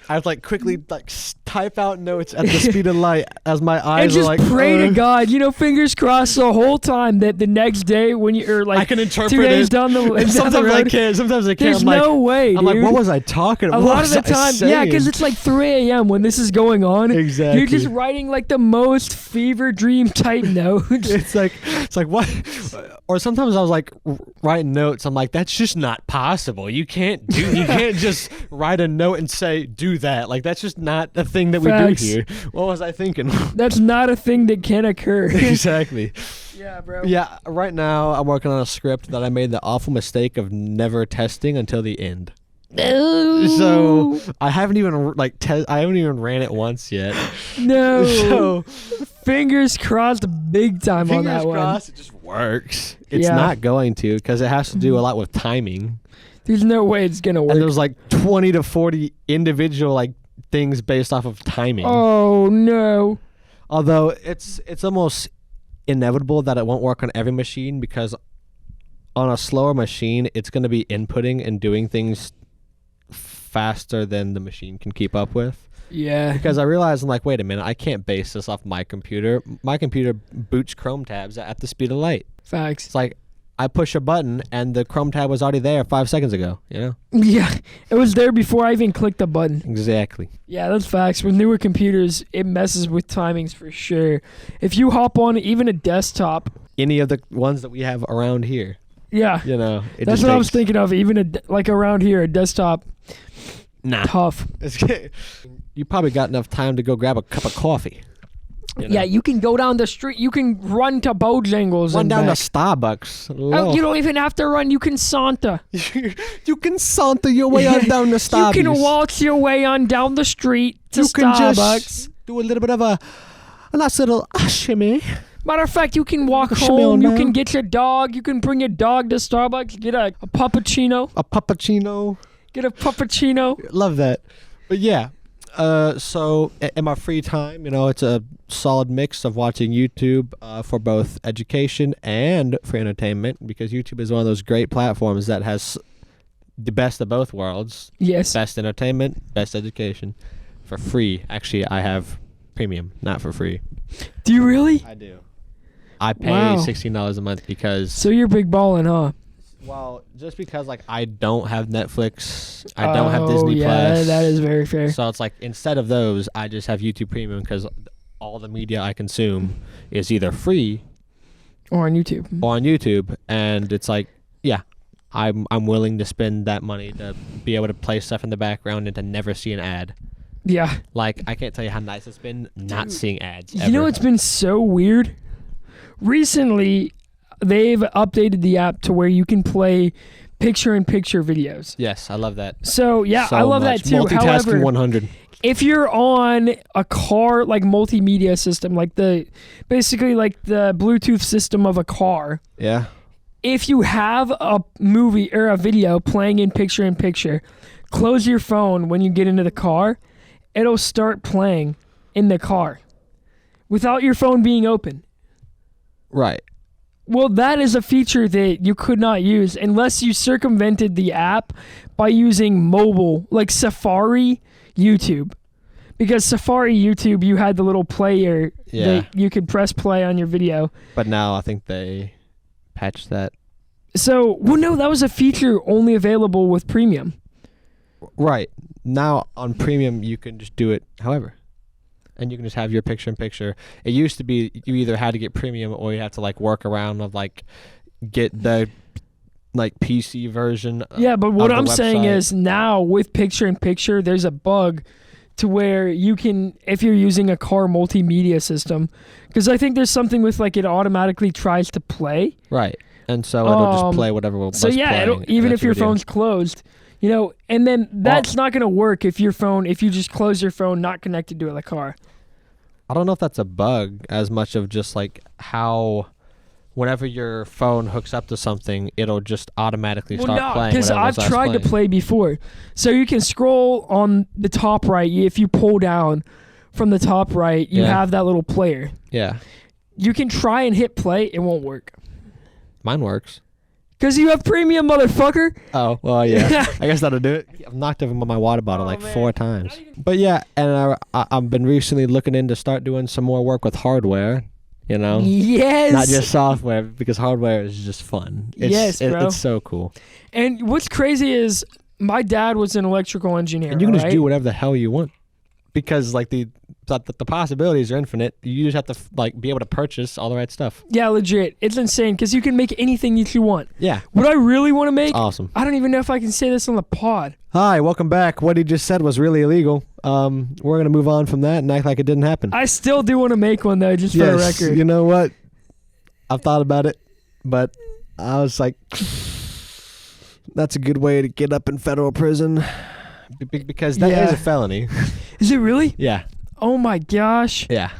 Speaker 2: I have to like quickly like type out notes at the speed of light as my eyes
Speaker 1: and just
Speaker 2: are like
Speaker 1: pray to God, fingers crossed the whole time that the next day when you're like
Speaker 2: I can interpret
Speaker 1: 2 days
Speaker 2: it.
Speaker 1: down the road.
Speaker 2: Sometimes I can't. Sometimes I can't.
Speaker 1: There's no way, dude.
Speaker 2: I'm like, what was I talking about?
Speaker 1: A lot of the time, yeah, because it's like 3 a.m. when this is going on.
Speaker 2: Exactly.
Speaker 1: You're just writing like the most fever dream type notes.
Speaker 2: It's like what? Or sometimes I was like writing notes. I'm like, that's just not possible. You can't just write a note and say do that. Like that's just not a thing that
Speaker 1: Facts.
Speaker 2: we do here. What was I thinking?
Speaker 1: That's not a thing that can occur.
Speaker 2: Exactly.
Speaker 1: Yeah, bro.
Speaker 2: Yeah, right now I'm working on a script that I made the awful mistake of never testing until the end.
Speaker 1: No.
Speaker 2: So I haven't even I haven't even ran it once yet.
Speaker 1: No.
Speaker 2: So
Speaker 1: fingers crossed, big time on that
Speaker 2: fingers
Speaker 1: one.
Speaker 2: crossed, it just works. It's not going to, because it has to do a lot with timing.
Speaker 1: There's no way it's gonna work.
Speaker 2: And there's like 20 to 40 individual like things based off of timing.
Speaker 1: Oh no.
Speaker 2: Although it's almost inevitable that it won't work on every machine, because on a slower machine, it's going to be inputting and doing things faster than the machine can keep up with.
Speaker 1: Yeah.
Speaker 2: Because I realized, I'm like, wait a minute, I can't base this off my computer. My computer boots Chrome tabs at the speed of light.
Speaker 1: Facts.
Speaker 2: It's like, I push a button and the Chrome tab was already there 5 seconds ago, you know?
Speaker 1: Yeah, it was there before I even clicked the button.
Speaker 2: Exactly.
Speaker 1: Yeah, that's facts. With newer computers, it messes with timings for sure. If you hop on even a desktop,
Speaker 2: Any of the ones that we have around here,
Speaker 1: yeah,
Speaker 2: you know, it
Speaker 1: that's
Speaker 2: just
Speaker 1: what I was
Speaker 2: takes-
Speaker 1: thinking of. Even like around here, a desktop,
Speaker 2: Nah.
Speaker 1: tough.
Speaker 2: You probably got enough time to go grab a cup of coffee. You know?
Speaker 1: Yeah, you can go down the street. You can run to Bojangles
Speaker 2: Run
Speaker 1: and
Speaker 2: down
Speaker 1: back.
Speaker 2: to Starbucks.
Speaker 1: Oh,
Speaker 2: Lord.
Speaker 1: you don't even have to run. You can saunter.
Speaker 2: You can saunter your way on down to Starbucks.
Speaker 1: You can waltz your way on down the street to
Speaker 2: You can
Speaker 1: Starbucks.
Speaker 2: just do a little bit of a nice little shimmy.
Speaker 1: Matter of fact, you can walk
Speaker 2: Shimmy
Speaker 1: home.
Speaker 2: on
Speaker 1: You
Speaker 2: down.
Speaker 1: can get your dog. You can bring your dog to Starbucks. Get a puppuccino.
Speaker 2: A puppuccino.
Speaker 1: Get a puppuccino.
Speaker 2: Love that. But yeah, so in my free time, you know, it's a solid mix of watching YouTube for both education and for entertainment, because YouTube is one of those great platforms that has the best of both worlds.
Speaker 1: Yes.
Speaker 2: Best entertainment, best education for free. Actually, I have premium, not for free.
Speaker 1: Do you really?
Speaker 2: I do. I pay
Speaker 1: Wow.
Speaker 2: $16 a month because...
Speaker 1: So you're big ballin', huh?
Speaker 2: Well, just because like I don't have Netflix, I don't have Disney
Speaker 1: yeah,
Speaker 2: Plus.
Speaker 1: that is very fair.
Speaker 2: So it's like instead of those, I just have YouTube Premium because all the media I consume is either free
Speaker 1: Or on YouTube.
Speaker 2: or on YouTube, and it's like, yeah, I'm willing to spend that money to be able to play stuff in the background and to never see an ad.
Speaker 1: Yeah.
Speaker 2: Like I can't tell you how nice it's been not seeing ads.
Speaker 1: You know
Speaker 2: ever.
Speaker 1: what's been so weird? Recently, they've updated the app to where you can play picture-in-picture videos.
Speaker 2: Yes, I love that.
Speaker 1: So, yeah,
Speaker 2: So
Speaker 1: I love
Speaker 2: much.
Speaker 1: that too.
Speaker 2: Multitasking
Speaker 1: However,
Speaker 2: 100.
Speaker 1: if you're on a car, like multimedia system, like basically like the Bluetooth system of a car,
Speaker 2: Yeah.
Speaker 1: if you have a movie or a video playing in picture-in-picture, close your phone when you get into the car. It'll start playing in the car without your phone being open.
Speaker 2: Right.
Speaker 1: Well, that is a feature that you could not use unless you circumvented the app by using mobile, like Safari YouTube. Because Safari YouTube, you had the little player
Speaker 2: Yeah.
Speaker 1: that you could press play on your video.
Speaker 2: But now I think they patched that.
Speaker 1: So, well, no, that was a feature only available with Premium.
Speaker 2: Right. Now on Premium, you can just do it however. And you can just have your picture-in-picture. It used to be you either had to get Premium or you have to like work around of like get the like PC version.
Speaker 1: Yeah, but what
Speaker 2: of the
Speaker 1: I'm saying
Speaker 2: website.
Speaker 1: is now with picture-in-picture, there's a bug to where you can, if you're using a car multimedia system, because I think there's something with like it automatically tries to play.
Speaker 2: Right. And so it'll just play whatever was
Speaker 1: So yeah,
Speaker 2: playing, and
Speaker 1: even
Speaker 2: that's
Speaker 1: if your
Speaker 2: video.
Speaker 1: phone's closed, you know, and then that's not going to work if you just close your phone not connected to the car.
Speaker 2: I don't know if that's a bug as much of just like how whenever your phone hooks up to something, it'll just automatically start playing.
Speaker 1: Because
Speaker 2: whatever
Speaker 1: I've
Speaker 2: that's
Speaker 1: tried to
Speaker 2: playing.
Speaker 1: play before. So you can scroll on the top right. If you pull down from the top right, you
Speaker 2: Yeah.
Speaker 1: have that little player.
Speaker 2: Yeah.
Speaker 1: You can try and hit play. It won't work.
Speaker 2: Mine works.
Speaker 1: Because you have premium, motherfucker.
Speaker 2: Oh, well, yeah. I guess that'll do it. I've knocked over my water bottle like 4 times. But yeah, and I've been recently looking in to start doing some more work with hardware, you know?
Speaker 1: Yes.
Speaker 2: Not just software, because hardware is just fun.
Speaker 1: Yes, bro.
Speaker 2: It's so cool.
Speaker 1: And what's crazy is my dad was an electrical engineer.
Speaker 2: And you can just
Speaker 1: right?
Speaker 2: do whatever the hell you want. Because like the possibilities are infinite. You just have to like be able to purchase all the right stuff.
Speaker 1: Yeah, legit. It's insane because you can make anything that you want.
Speaker 2: Yeah.
Speaker 1: What I really want to make,
Speaker 2: Awesome.
Speaker 1: I don't even know if I can say this on the pod.
Speaker 2: Hi, welcome back. What he just said was really illegal. We're going to move on from that and act like it didn't happen.
Speaker 1: I still do want to make one though, just for the record.
Speaker 2: You know what? I've thought about it, but I was like, that's a good way to get up in federal prison. Because that is
Speaker 1: Yeah.
Speaker 2: a felony.
Speaker 1: Is it really?
Speaker 2: Yeah.
Speaker 1: Oh my gosh.
Speaker 2: Yeah.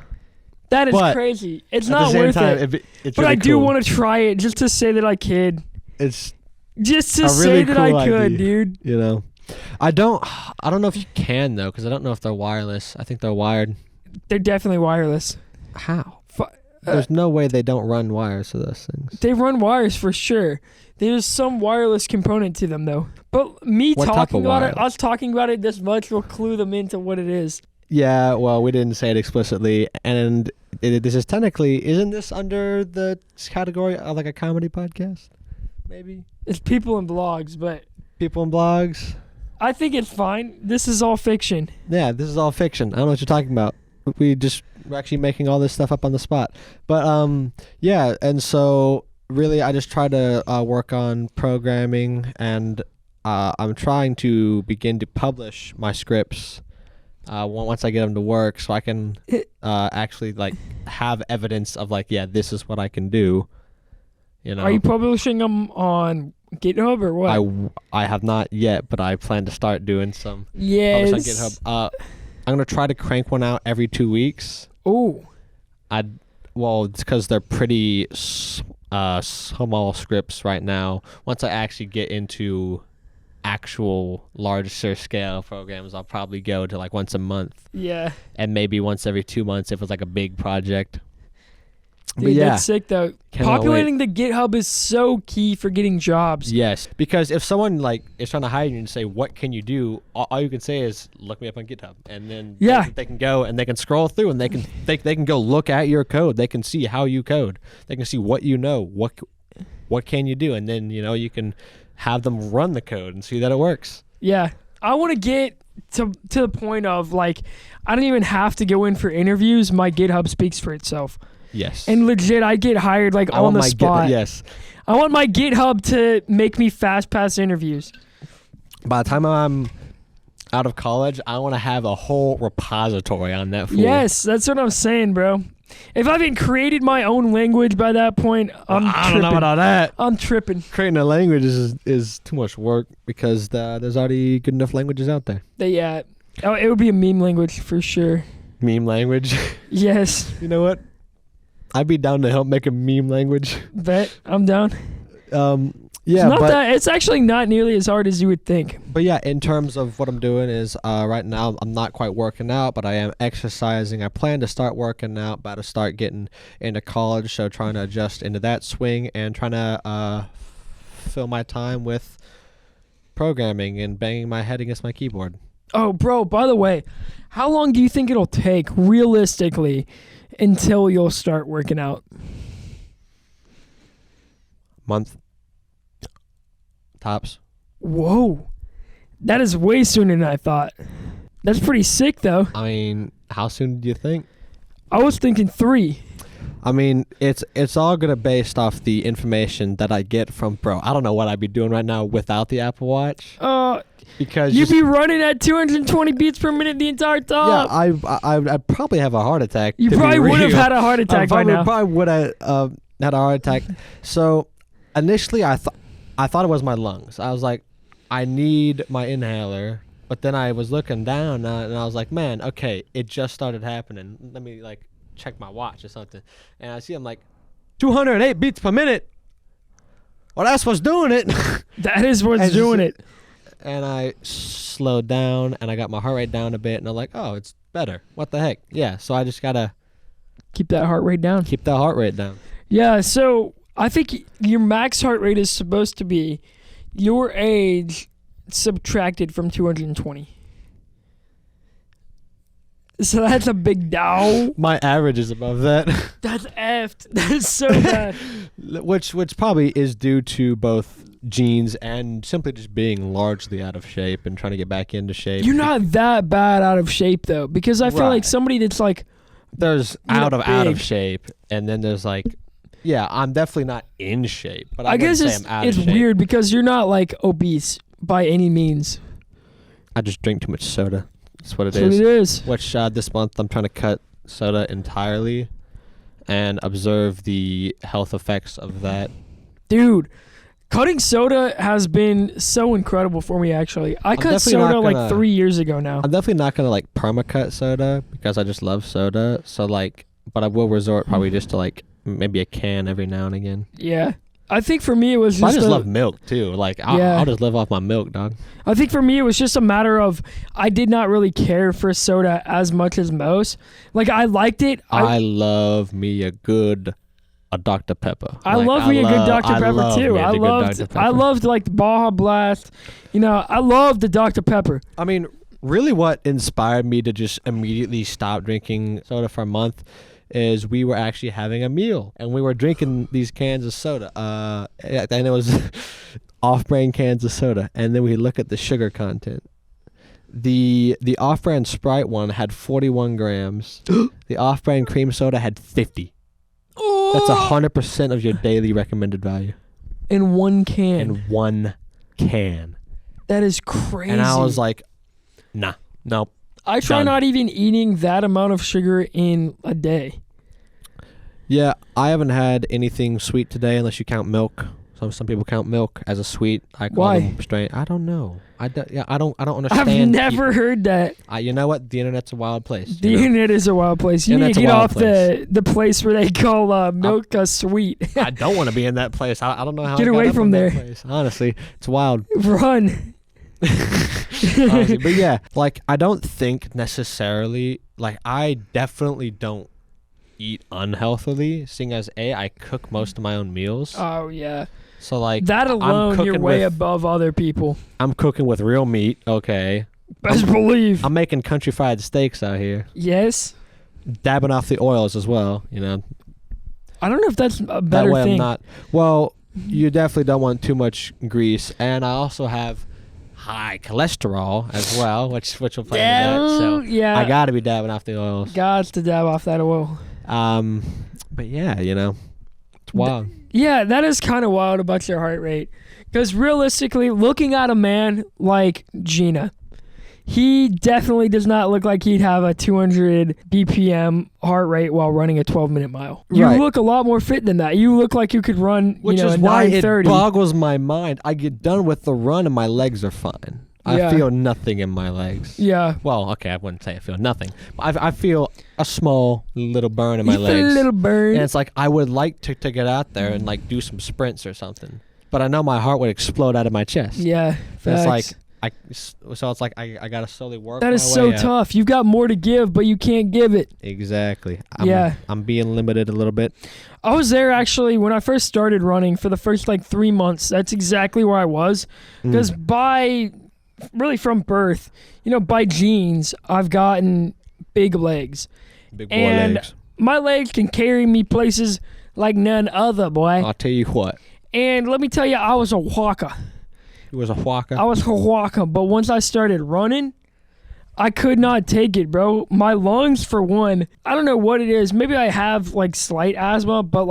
Speaker 1: That is
Speaker 2: But
Speaker 1: crazy. It's
Speaker 2: At
Speaker 1: not
Speaker 2: the same
Speaker 1: worth
Speaker 2: time,
Speaker 1: it.
Speaker 2: it's
Speaker 1: But
Speaker 2: really
Speaker 1: I do
Speaker 2: cool.
Speaker 1: want to try it just to say that I could.
Speaker 2: It's,
Speaker 1: Just to
Speaker 2: A
Speaker 1: say
Speaker 2: really
Speaker 1: that I
Speaker 2: cool
Speaker 1: could,
Speaker 2: idea.
Speaker 1: dude.
Speaker 2: you know, I don't know if you can though, because I don't know if they're wireless. I think they're wired.
Speaker 1: They're definitely wireless.
Speaker 2: How?
Speaker 1: Fu-
Speaker 2: There's no way they don't run wires to those things.
Speaker 1: They run wires for sure. There's some wireless component to them though. But me
Speaker 2: What type
Speaker 1: talking
Speaker 2: of
Speaker 1: about it,
Speaker 2: wireless?
Speaker 1: us talking about it this much will clue them into what it is.
Speaker 2: Yeah, well, we didn't say it explicitly, and this is technically, isn't this under the category of like a comedy podcast? maybe.
Speaker 1: It's people and blogs, but
Speaker 2: People and blogs.
Speaker 1: I think it's fine. This is all fiction.
Speaker 2: Yeah, this is all fiction. I don't know what you're talking about. We're actually making all this stuff up on the spot. But yeah, and so really I just try to work on programming, and I'm trying to begin to publish my scripts once I get them to work, so I can actually like have evidence of like, yeah, this is what I can do. You know.
Speaker 1: Are you publishing them on GitHub or what?
Speaker 2: I have not yet, but I plan to start doing some.
Speaker 1: Yes.
Speaker 2: Publish on GitHub. I'm gonna try to crank one out every 2 weeks.
Speaker 1: Oh.
Speaker 2: Well, it's because they're pretty small scripts right now. Once I actually get into actual larger scale programs, I'll probably go to like once a month.
Speaker 1: Yeah.
Speaker 2: And maybe once every 2 months if it's like a big project.
Speaker 1: Dude,
Speaker 2: but yeah,
Speaker 1: that's sick though. Populating the GitHub is so key for getting jobs.
Speaker 2: Yes, because if someone like is trying to hire you and say, "What can you do?" All you can say is, "Look me up on GitHub," and then they can go and they can scroll through and they can go look at your code. They can see how you code. They can see what you know. What can you do? And then you can have them run the code and see that it works.
Speaker 1: Yeah, I want to get to the point of like I don't even have to go in for interviews. My GitHub speaks for itself.
Speaker 2: Yes.
Speaker 1: And legit, I get hired like on the spot.
Speaker 2: Yes.
Speaker 1: I want my GitHub to make me fast pass interviews.
Speaker 2: By the time I'm out of college, I want to have a whole repository on that fool.
Speaker 1: Yes, that's what I'm saying, bro. If I haven't created my own language by that point,
Speaker 2: I don't know about that.
Speaker 1: I'm tripping.
Speaker 2: Creating a language is too much work because there's already good enough languages out there.
Speaker 1: Yeah. Oh, it would be a meme language for sure.
Speaker 2: Meme language?
Speaker 1: Yes.
Speaker 2: You know what? I'd be down to help make a meme language.
Speaker 1: Bet. I'm down.
Speaker 2: Yeah,
Speaker 1: it's actually not nearly as hard as you would think.
Speaker 2: But yeah, in terms of what I'm doing is right now I'm not quite working out, but I am exercising. I plan to start working out, about to start getting into college, so trying to adjust into that swing and trying to fill my time with programming and banging my head against my keyboard.
Speaker 1: Oh, bro, by the way, how long do you think it'll take realistically until you'll start working out?
Speaker 2: Month. Tops.
Speaker 1: Whoa. That is way sooner than I thought. That's pretty sick, though.
Speaker 2: I mean, how soon do you think?
Speaker 1: I was thinking 3.
Speaker 2: I mean, it's all gonna based off the information that I get from bro. I don't know what I'd be doing right now without the Apple Watch. Because
Speaker 1: you'd be running at 220 beats per minute the entire time.
Speaker 2: Yeah, I'd probably have a heart attack.
Speaker 1: You probably would have had a heart attack by now.
Speaker 2: Probably would have had a heart attack. So initially, I thought it was my lungs. I was like, I need my inhaler. But then I was looking down and I was like, man, okay, it just started happening. Let me like check my watch or something. And I see I'm like 208 beats per minute. Well, that's what's doing it.
Speaker 1: That is what's doing it.
Speaker 2: And I slowed down and I got my heart rate down a bit and I'm like, oh, it's better. What the heck? Yeah, so I just got to
Speaker 1: keep that heart rate down.
Speaker 2: Keep that heart rate down. Yeah,
Speaker 1: so I think your max heart rate is supposed to be your age subtracted from 220. So that's a big dow.
Speaker 2: My average is above that.
Speaker 1: That's effed. That's so bad.
Speaker 2: Which probably is due to both genes and simply just being largely out of shape and trying to get back into shape.
Speaker 1: You're not that bad out of shape though, because I feel like somebody that's like
Speaker 2: there's out of shape, and then there's like, yeah, I'm definitely not in shape, but I guess
Speaker 1: it's weird because you're not like obese by any means.
Speaker 2: I just drink too much soda. That's what it
Speaker 1: is.
Speaker 2: Which this month I'm trying to cut soda entirely and observe the health effects of that.
Speaker 1: Dude, cutting soda has been so incredible for me, actually. I cut soda like 3 years ago now.
Speaker 2: I'm definitely not going to like perma-cut soda because I just love soda. So like, but I will resort probably just to like maybe a can every now and again.
Speaker 1: Yeah. I think for me it was just
Speaker 2: I just love milk too. Like I'll just live off my milk, dog.
Speaker 1: I think for me it was just a matter of I did not really care for soda as much as most. Like I liked it.
Speaker 2: I love me a Dr. Pepper.
Speaker 1: I love me a good Dr. Pepper too. I loved like the Baja Blast. You know, I loved the Dr. Pepper.
Speaker 2: I mean, really what inspired me to just immediately stop drinking soda for a month is we were actually having a meal and we were drinking these cans of soda. And it was off-brand cans of soda. And then we look at the sugar content. The off-brand Sprite one had 41 grams. The off-brand cream soda had 50. That's 100% of your daily recommended value.
Speaker 1: In one can.
Speaker 2: In one can.
Speaker 1: That is crazy.
Speaker 2: And I was like, nah, nope.
Speaker 1: I try not even eating that amount of sugar in a day.
Speaker 2: Yeah, I haven't had anything sweet today unless you count milk. Some people count milk as a sweet. I call them straight. I don't know. I don't understand.
Speaker 1: I've never heard that.
Speaker 2: You know what? The internet's a wild place.
Speaker 1: The internet is a wild place. You need to get off the place where they call milk sweet.
Speaker 2: I don't want to be in that place. I don't know how.
Speaker 1: Get away from there.
Speaker 2: Place. Honestly, it's wild.
Speaker 1: Run.
Speaker 2: Honestly, but yeah, like I don't think necessarily. Like I definitely don't eat unhealthily, seeing as I cook most of my own meals.
Speaker 1: Oh yeah.
Speaker 2: So like
Speaker 1: that alone, you're way above other people.
Speaker 2: I'm cooking with real meat. Okay.
Speaker 1: Best believe.
Speaker 2: I'm making country fried steaks out here.
Speaker 1: Yes.
Speaker 2: Dabbing off the oils as well. You know.
Speaker 1: I don't know if that's a better
Speaker 2: that way
Speaker 1: thing.
Speaker 2: I'm not. Well, you definitely don't want too much grease, and I also have high cholesterol as well, which will play into that. So
Speaker 1: yeah,
Speaker 2: I got to be dabbing off the oils.
Speaker 1: Got to dab off that oil.
Speaker 2: But yeah, you know, it's wild.
Speaker 1: Yeah, that is kind of wild about your heart rate. Because realistically, looking at a man like Gina, he definitely does not look like he'd have a 200 BPM heart rate while running a 12-minute mile. You look a lot more fit than that. You look like you could run,
Speaker 2: which is
Speaker 1: a
Speaker 2: why
Speaker 1: 930.
Speaker 2: It boggles my mind. I get done with the run and my legs are fine. I feel nothing in my legs.
Speaker 1: Yeah.
Speaker 2: Well, okay, I wouldn't say I feel nothing. I feel a small little burn in my
Speaker 1: you
Speaker 2: legs.
Speaker 1: feel a little burn.
Speaker 2: And it's like I would like to get out there and like do some sprints or something. But I know my heart would explode out of my chest.
Speaker 1: Yeah. Facts.
Speaker 2: It's like I gotta slowly work.
Speaker 1: That is so tough. You've got more to give, but you can't give it.
Speaker 2: Exactly. I'm being limited a little bit.
Speaker 1: I was there actually when I first started running for the first 3 months. That's exactly where I was, because from birth, by genes, I've gotten big legs.
Speaker 2: Big boy legs.
Speaker 1: My legs can carry me places like none other, boy.
Speaker 2: I'll tell you what.
Speaker 1: And let me tell you, I was a walker.
Speaker 2: You was a walker?
Speaker 1: I was a walker, but once I started running, I could not take it, bro. My lungs, for one, I don't know what it is. Maybe I have slight asthma, but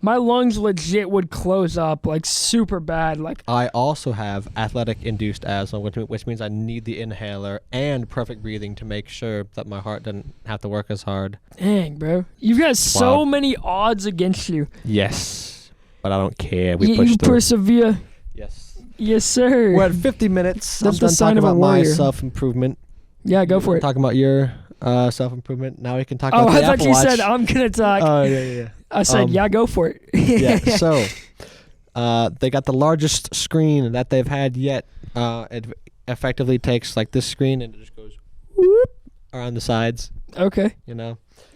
Speaker 1: my lungs legit would close up super bad.
Speaker 2: I also have athletic-induced asthma, which means I need the inhaler and perfect breathing to make sure that my heart doesn't have to work as hard.
Speaker 1: Dang, bro. You've got so many odds against you.
Speaker 2: Yes, but I don't care. We push
Speaker 1: you
Speaker 2: through.
Speaker 1: Persevere.
Speaker 2: Yes.
Speaker 1: Yes, sir.
Speaker 2: We're at 50 minutes.
Speaker 1: That's the
Speaker 2: I'm done
Speaker 1: sign
Speaker 2: talking
Speaker 1: of a
Speaker 2: about my
Speaker 1: warrior.
Speaker 2: self-improvement.
Speaker 1: Yeah, go for it.
Speaker 2: Talking about your self-improvement. Now we can talk about the
Speaker 1: I thought
Speaker 2: Apple
Speaker 1: you
Speaker 2: Watch.
Speaker 1: said I'm going to talk.
Speaker 2: Oh, yeah.
Speaker 1: I said, yeah, go for it.
Speaker 2: Yeah, so they got the largest screen that they've had yet. It effectively takes this screen and it just goes whoop around the sides.
Speaker 1: Okay.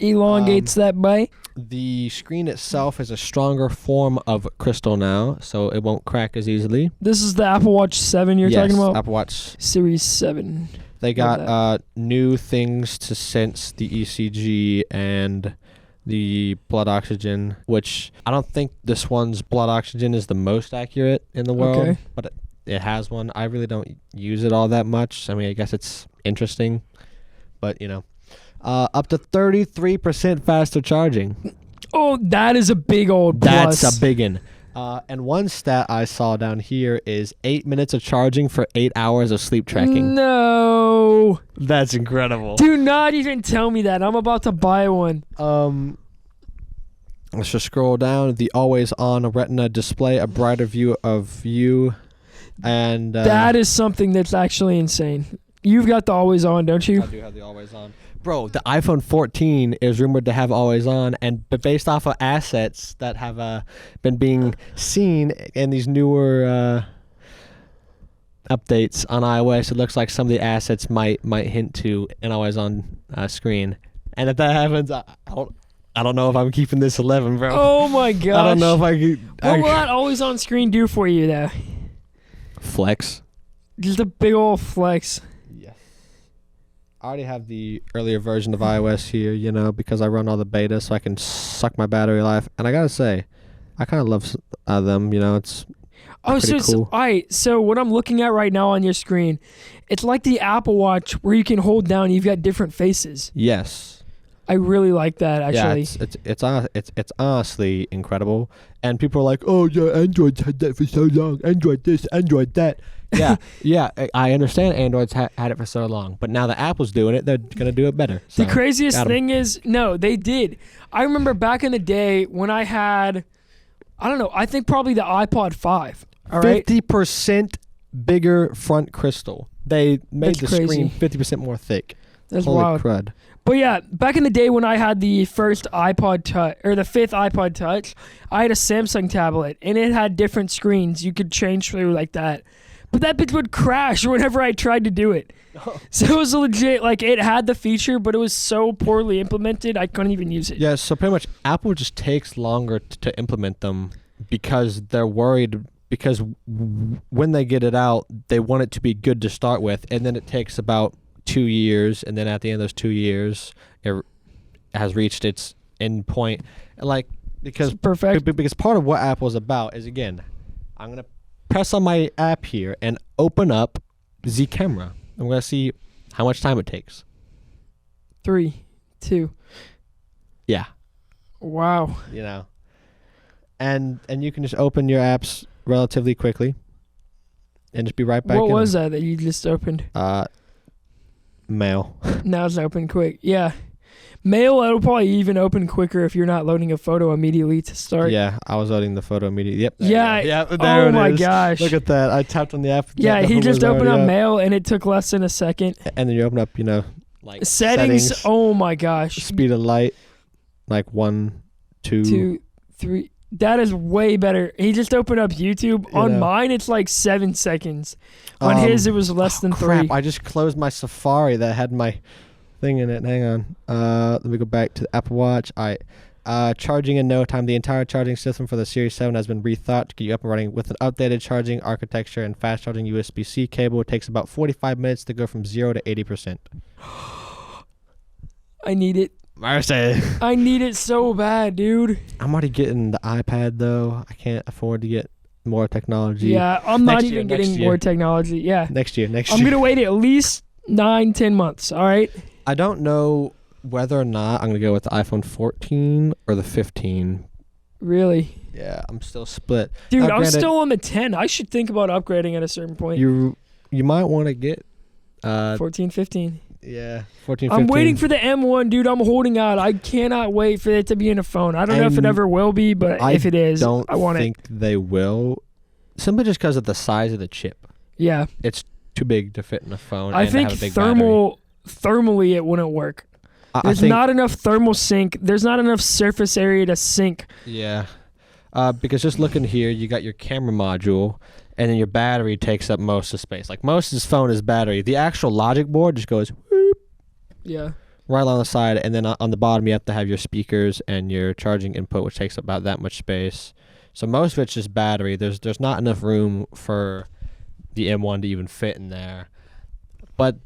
Speaker 2: Elongates
Speaker 1: that by.
Speaker 2: The screen itself is a stronger form of crystal now, so it won't crack as easily.
Speaker 1: This is the Apple Watch 7 you're talking about?
Speaker 2: Apple Watch
Speaker 1: Series 7.
Speaker 2: They got new things to sense the ECG and the blood oxygen, which I don't think this one's blood oxygen is the most accurate in the world, but it has one. I really don't use it all that much. I mean, I guess it's interesting, but up to 33% faster charging.
Speaker 1: Oh, that is a big old plus.
Speaker 2: That's a biggin'. And one stat I saw down here is 8 minutes of charging for 8 hours of sleep tracking.
Speaker 1: No.
Speaker 2: That's incredible.
Speaker 1: Do not even tell me that. I'm about to buy one.
Speaker 2: Let's just scroll down. The always-on Retina display, a brighter view of you. And
Speaker 1: that is something that's actually insane. You've got the always-on, don't you?
Speaker 2: I do have the always-on. Bro, the iPhone 14 is rumored to have always on, but based off of assets that have been being seen in these newer updates on iOS, it looks like some of the assets might hint to an always on screen. And if that happens, I don't know if I'm keeping this 11, bro.
Speaker 1: Oh my gosh.
Speaker 2: I don't know if I could.
Speaker 1: What will that always on screen do for you, though?
Speaker 2: Flex.
Speaker 1: Just a big old flex.
Speaker 2: I already have the earlier version of iOS here, you know, because I run all the beta, so I can suck my battery life. And I gotta say, I kind of love them. You know, it's pretty cool.
Speaker 1: So what I'm looking at right now on your screen, it's like the Apple Watch where you can hold down. You've got different faces.
Speaker 2: Yes.
Speaker 1: I really like that, actually.
Speaker 2: Yeah, it's honestly incredible. And people are like, "Oh yeah, Android's had that for so long. Android this, Android that." Yeah, yeah. I understand Android's had it for so long, but now that Apple's doing it, they're gonna do it better. So,
Speaker 1: the craziest thing is, no, they did. I remember back in the day when I had, I don't know, I think probably the iPod 5. All right,
Speaker 2: 50% bigger front crystal. They made
Speaker 1: That's
Speaker 2: the
Speaker 1: crazy.
Speaker 2: screen 50% more thick.
Speaker 1: That's
Speaker 2: Holy
Speaker 1: wild.
Speaker 2: crud.
Speaker 1: But yeah, back in the day when I had the first iPod Touch, or the 5th iPod Touch, I had a Samsung tablet, and it had different screens you could change through like that. But that bitch would crash whenever I tried to do it.
Speaker 2: Oh.
Speaker 1: So it was legit, like it had the feature, but it was so poorly implemented, I couldn't even use it.
Speaker 2: Yeah, so pretty much Apple just takes longer to implement them because they're worried, because when they get it out, they want it to be good to start with, and then it takes about 2 years, and then at the end of those 2 years, it has reached its end point. Like, because
Speaker 1: It's perfect.
Speaker 2: because part of what Apple is about is, again, I'm gonna press on my app here and open up the camera. I'm gonna see how much time it takes.
Speaker 1: 3, 2.
Speaker 2: Yeah,
Speaker 1: Wow.
Speaker 2: you know, and you can just open your apps relatively quickly, and just be right back.
Speaker 1: What
Speaker 2: in
Speaker 1: was
Speaker 2: them.
Speaker 1: that you just opened?
Speaker 2: Mail.
Speaker 1: Now it's open quick. Yeah. Mail, it'll probably even open quicker if you're not loading a photo immediately to start.
Speaker 2: Yeah, I was loading the photo immediately. Yep.
Speaker 1: Yeah.
Speaker 2: Yep, there
Speaker 1: Oh
Speaker 2: it
Speaker 1: my
Speaker 2: is.
Speaker 1: gosh.
Speaker 2: Look at that. I tapped on the app.
Speaker 1: Yeah,
Speaker 2: the
Speaker 1: he
Speaker 2: phone
Speaker 1: just
Speaker 2: was
Speaker 1: opened up
Speaker 2: already
Speaker 1: Mail, and it took less than a second.
Speaker 2: And then you open up, you know, like
Speaker 1: Settings. Oh my gosh.
Speaker 2: speed of light, like 1, 2.
Speaker 1: 2, 3. That is way better. He just opened up YouTube.
Speaker 2: You
Speaker 1: On
Speaker 2: know.
Speaker 1: mine, it's like 7 seconds. On his, it was less than 3.
Speaker 2: Crap, I just closed my Safari that had my thing in it. Hang on. Let me go back to the Apple Watch. All right. Charging in no time. The entire charging system for the Series 7 has been rethought to get you up and running with an updated charging architecture and fast charging USB-C cable. It takes about 45 minutes to go from 0 to 80%.
Speaker 1: I need it.
Speaker 2: Mercy.
Speaker 1: I need it so bad, dude.
Speaker 2: I'm already getting the iPad, though. I can't afford to get more technology.
Speaker 1: Yeah, I'm not
Speaker 2: Next year,
Speaker 1: even
Speaker 2: next
Speaker 1: getting
Speaker 2: year.
Speaker 1: more technology. Yeah.
Speaker 2: Next year.
Speaker 1: I'm going to wait at least 9-10 months, all right?
Speaker 2: I don't know whether or not I'm going to go with the iPhone 14 or the 15.
Speaker 1: Really?
Speaker 2: Yeah, I'm still split.
Speaker 1: Dude,
Speaker 2: Now,
Speaker 1: I'm
Speaker 2: granted,
Speaker 1: still on the 10. I should think about upgrading at a certain point.
Speaker 2: You might want to get
Speaker 1: 14, 15.
Speaker 2: yeah, 14, 15.
Speaker 1: I'm waiting for the M1, dude. I'm holding out. I cannot wait for it to be in a phone. I don't know if it
Speaker 2: And
Speaker 1: ever will be, but
Speaker 2: I
Speaker 1: if it is,
Speaker 2: don't
Speaker 1: I want
Speaker 2: think
Speaker 1: it.
Speaker 2: they will, simply just because of the size of the chip.
Speaker 1: Yeah.
Speaker 2: It's too big to fit in a phone.
Speaker 1: I
Speaker 2: and
Speaker 1: think
Speaker 2: to have a big battery.
Speaker 1: thermally it wouldn't work.
Speaker 2: I
Speaker 1: There's
Speaker 2: think,
Speaker 1: not enough thermal sync. There's not enough surface area to sync.
Speaker 2: Yeah, because just looking here, you got your camera module, and then your battery takes up most of the space. Like most of this phone is battery. The actual logic board just goes whoop,
Speaker 1: Yeah.
Speaker 2: right along the side, and then on the bottom you have to have your speakers and your charging input, which takes about that much space. So most of it's just battery. There's not enough room for the M1 to even fit in there. But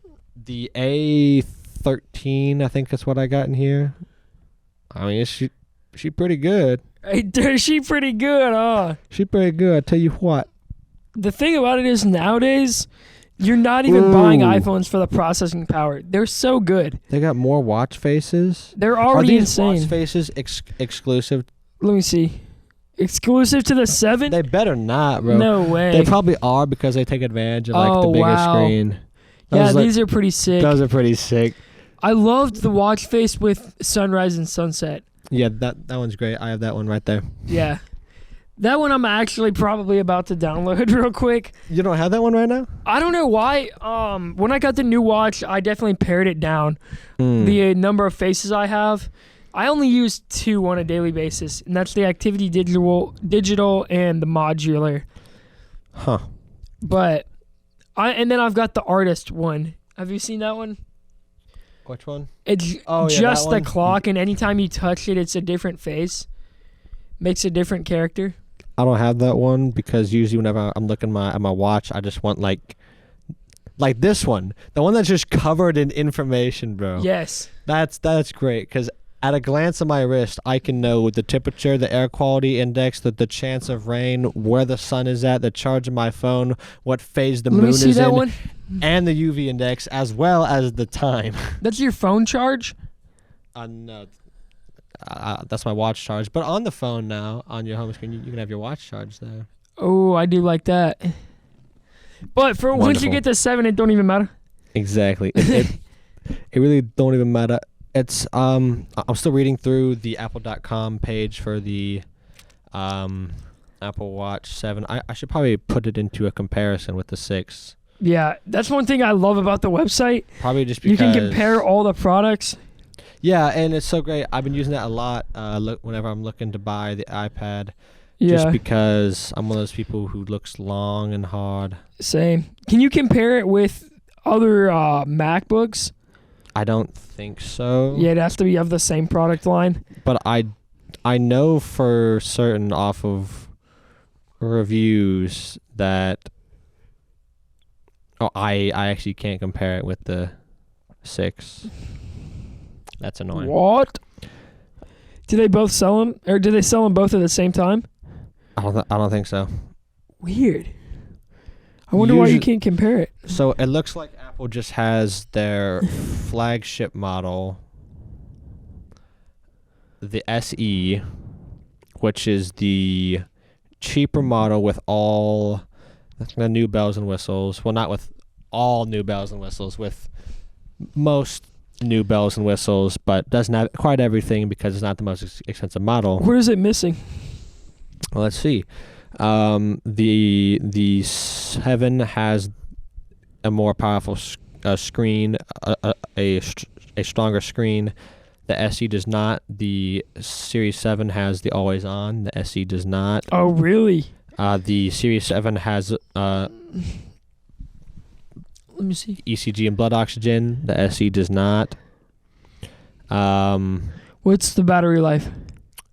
Speaker 2: the A13, I think that's what I got in here. I mean, she pretty good.
Speaker 1: Hey, she pretty good, huh?
Speaker 2: She pretty good. I tell you what.
Speaker 1: The thing about it is nowadays, you're not even buying iPhones for the processing power. They're so good.
Speaker 2: They got more watch faces.
Speaker 1: They're
Speaker 2: Are
Speaker 1: already
Speaker 2: these
Speaker 1: insane.
Speaker 2: watch faces exclusive?
Speaker 1: Let me see. Exclusive to the 7?
Speaker 2: They better not, bro.
Speaker 1: No way.
Speaker 2: They probably are because they take advantage of like the
Speaker 1: Oh,
Speaker 2: bigger
Speaker 1: wow.
Speaker 2: screen.
Speaker 1: Yeah, these are pretty sick.
Speaker 2: Those are pretty sick.
Speaker 1: I loved the watch face with sunrise and sunset.
Speaker 2: Yeah, that one's great. I have that one right there.
Speaker 1: Yeah. That one I'm actually probably about to download real quick.
Speaker 2: You don't have that one right now?
Speaker 1: I don't know why. When I got the new watch, I definitely pared it down. The number of faces I have. I only use 2 on a daily basis, and that's the activity digital and the modular.
Speaker 2: Huh.
Speaker 1: But and then I've got the artist one. Have you seen that one?
Speaker 2: Which one?
Speaker 1: It's
Speaker 2: Oh, yeah,
Speaker 1: just
Speaker 2: that
Speaker 1: the
Speaker 2: one?
Speaker 1: clock, and anytime you touch it, it's a different face. Makes a different character.
Speaker 2: I don't have that one because usually whenever I'm looking at my watch, I just want like like this one, the one that's just covered in information, bro.
Speaker 1: Yes.
Speaker 2: That's great because at a glance of my wrist, I can know the temperature, the air quality index, the chance of rain, where the sun is at, the charge of my phone, what phase the
Speaker 1: Let
Speaker 2: moon
Speaker 1: me see
Speaker 2: is
Speaker 1: that
Speaker 2: in,
Speaker 1: one.
Speaker 2: and the UV index, as well as the time.
Speaker 1: That's your phone charge?
Speaker 2: No, that's my watch charge. But on the phone now, on your home screen, you can have your watch charge there.
Speaker 1: Oh, I do like that. But for once you get to 7, it don't even matter.
Speaker 2: Exactly. It really don't even matter. It's I'm still reading through the apple.com page for the Apple Watch 7. I should probably put it into a comparison with the 6.
Speaker 1: Yeah, that's one thing I love about the website.
Speaker 2: Probably just because
Speaker 1: you can compare all the products.
Speaker 2: Yeah, and it's so great. I've been using that a lot whenever I'm looking to buy the iPad.
Speaker 1: Yeah.
Speaker 2: Just because I'm one of those people who looks long and hard.
Speaker 1: Same. Can you compare it with other MacBooks?
Speaker 2: I don't think so.
Speaker 1: Yeah, it has to be of the same product line.
Speaker 2: But I know for certain off of reviews that I actually can't compare it with the 6. That's annoying.
Speaker 1: What? Do they both sell them, or do they sell them both at the same time?
Speaker 2: I don't think so.
Speaker 1: Weird. I wonder why you can't compare it.
Speaker 2: So it looks like Apple just has their flagship model, the SE, which is the cheaper model with all the new bells and whistles. Well, not with all new bells and whistles, with most new bells and whistles, but doesn't have quite everything because it's not the most expensive model.
Speaker 1: Where is it missing?
Speaker 2: Well, let's see. The 7 has a more powerful screen, a stronger screen. The SE does not. The Series 7 has the always on. The SE does not.
Speaker 1: Oh, really?
Speaker 2: The Series 7 has
Speaker 1: Let me see.
Speaker 2: ECG and blood oxygen. The SE does not.
Speaker 1: What's the battery life?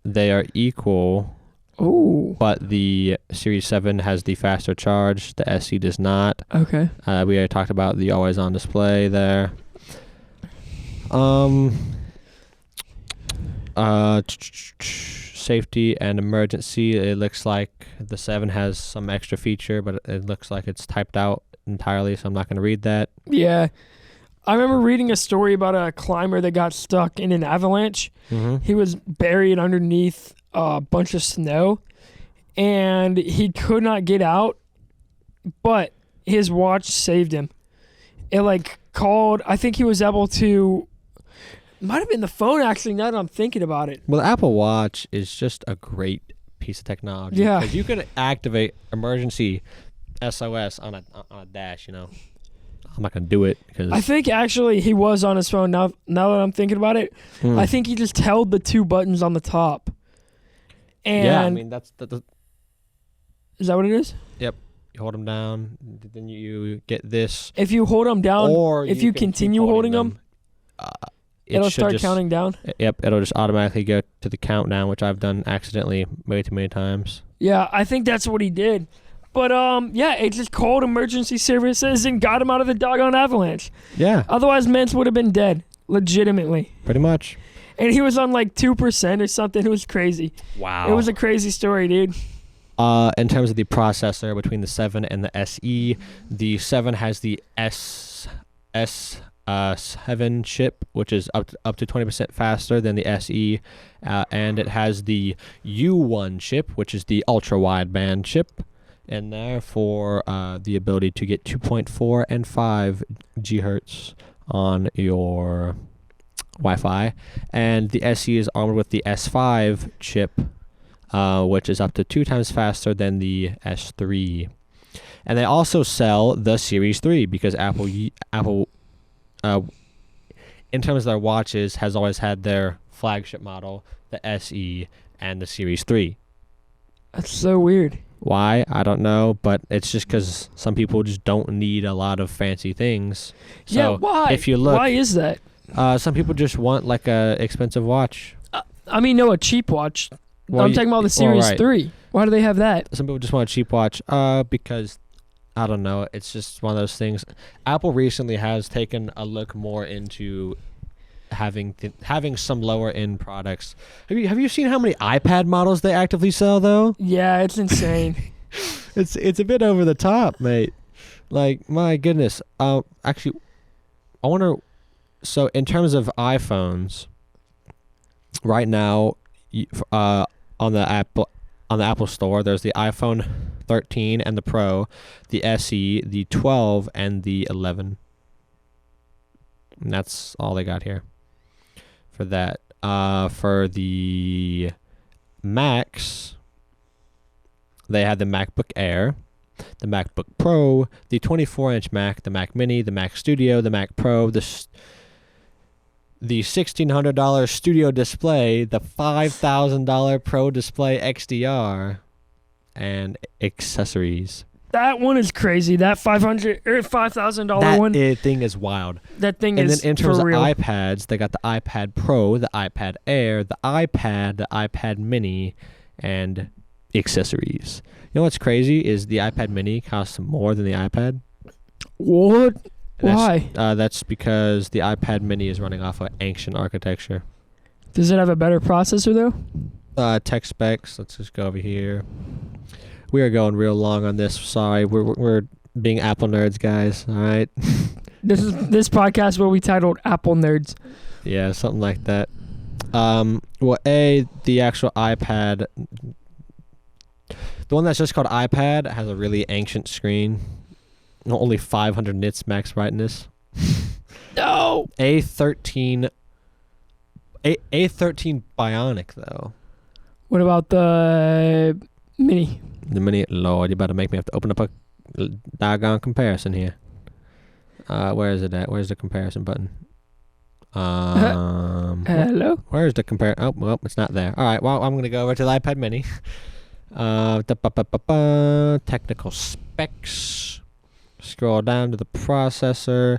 Speaker 2: They are equal.
Speaker 1: Oh.
Speaker 2: But the Series 7 has the faster charge. The SE does not.
Speaker 1: Okay.
Speaker 2: We already talked about the always on display there. Safety and emergency. It looks like the 7 has some extra feature, but it looks like it's typed out entirely, so I'm not going to read that.
Speaker 1: Yeah. I remember reading a story about a climber that got stuck in an avalanche.
Speaker 2: Mm-hmm.
Speaker 1: He was buried underneath a bunch of snow, and he could not get out, but his watch saved him. It called, I think he was able to, might have been the phone actually, now that I'm thinking about it.
Speaker 2: Well, the Apple Watch is just a great piece of technology.
Speaker 1: Yeah.
Speaker 2: Because you can activate emergency SOS on a dash, I'm not going to do it because
Speaker 1: I think actually he was on his phone. Now that I'm thinking about it, I think he just held the 2 buttons on the top. And
Speaker 2: yeah, I mean that's
Speaker 1: is that what it is?
Speaker 2: Yep. You hold them down, then you get this.
Speaker 1: If you hold them down,
Speaker 2: or
Speaker 1: if you continue holding them, it'll start
Speaker 2: just
Speaker 1: counting down.
Speaker 2: Yep, it'll just automatically go to the countdown, which I've done accidentally way too many times.
Speaker 1: Yeah, I think that's what he did. But yeah, it just called emergency services and got him out of the doggone avalanche.
Speaker 2: Yeah.
Speaker 1: Otherwise, Mance would have been dead, legitimately.
Speaker 2: Pretty much.
Speaker 1: And he was on 2% or something. It was crazy.
Speaker 2: Wow.
Speaker 1: It was a crazy story, dude.
Speaker 2: In terms of the processor between the 7 and the SE, the 7 has the S7 chip, which is up to 20% faster than the SE, and it has the U1 chip, which is the ultra wideband chip, in there for the ability to get 2.4 and 5 gigahertz on your Wi-Fi, and the SE is armed with the S5 chip, which is up to 2 times faster than the S3. And they also sell the Series 3 because Apple, in terms of their watches, has always had their flagship model, the SE, and the Series 3.
Speaker 1: That's so weird.
Speaker 2: Why? I don't know, but it's just because some people just don't need a lot of fancy things. So
Speaker 1: yeah, why?
Speaker 2: If you look,
Speaker 1: why is that?
Speaker 2: Some people just want a expensive watch.
Speaker 1: I mean, no, a cheap watch.
Speaker 2: Well,
Speaker 1: I'm talking about the Series 3. Why do they have that?
Speaker 2: Some people just want a cheap watch because I don't know. It's just one of those things. Apple recently has taken a look more into having some lower end products. Have you seen how many iPad models they actively sell though?
Speaker 1: Yeah, it's insane.
Speaker 2: It's a bit over the top, mate. Like, my goodness. Actually, I wonder. So in terms of iPhones, right now, on the Apple Store, there's the iPhone 13 and the Pro, the SE, the 12, and the 11. And that's all they got here for that. For the Macs, they have the MacBook Air, the MacBook Pro, the 24-inch Mac, the Mac Mini, the Mac Studio, the Mac Pro, the $1,600 Studio Display, the $5,000 Pro Display XDR, and accessories.
Speaker 1: That one is crazy. That $5,000 one.
Speaker 2: That thing is wild.
Speaker 1: That thing
Speaker 2: and
Speaker 1: is
Speaker 2: then in terms
Speaker 1: for
Speaker 2: of
Speaker 1: real.
Speaker 2: iPads, they got the iPad Pro, the iPad Air, the iPad Mini, and accessories. You know what's crazy is the iPad Mini costs more than the iPad.
Speaker 1: What? Why?
Speaker 2: That's because the iPad Mini is running off of ancient architecture.
Speaker 1: Does it have a better processor though?
Speaker 2: Tech specs. Let's just go over here. We are going real long on this. Sorry, we're being Apple nerds, guys. All right.
Speaker 1: This podcast will be titled Apple Nerds.
Speaker 2: Yeah, something like that. Well, the actual iPad, the one that's just called iPad, has a really ancient screen. Only 500 nits max brightness.
Speaker 1: No.
Speaker 2: A13 Bionic though.
Speaker 1: What about the Mini?
Speaker 2: The Mini, Lord, you better make me have to open up a doggone comparison here. Where is it at? Where's the comparison button?
Speaker 1: Hello?
Speaker 2: Where's the Oh, well, it's not there. All right, well, I'm going to go over to the iPad Mini. Technical specs. Scroll down to the processor.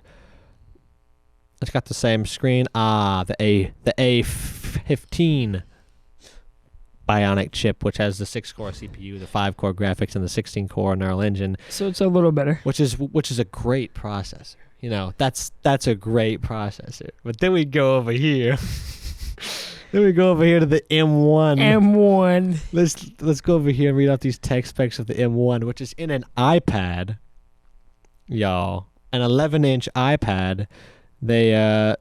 Speaker 2: It's got the same screen. The A15 Bionic chip, which has the 6-core CPU, the 5-core graphics, and the 16-core neural engine.
Speaker 1: So it's a little better.
Speaker 2: Which is a great processor. You know, that's a great processor. But then we go over here. Then we go over here to the M1. Let's go over here and read out these tech specs of the M1, which is in an iPad, y'all. An 11-inch iPad. They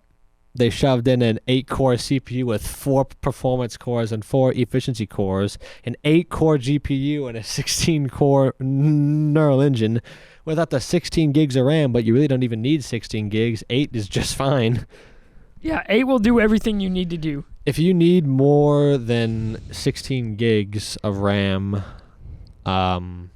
Speaker 2: shoved in an 8-core CPU with 4 performance cores and 4 efficiency cores, an 8-core GPU, and a 16-core neural engine without the 16 gigs of RAM, but you really don't even need 16 gigs. 8 is just fine.
Speaker 1: Yeah, 8 will do everything you need to do.
Speaker 2: If you need more than 16 gigs of RAM, then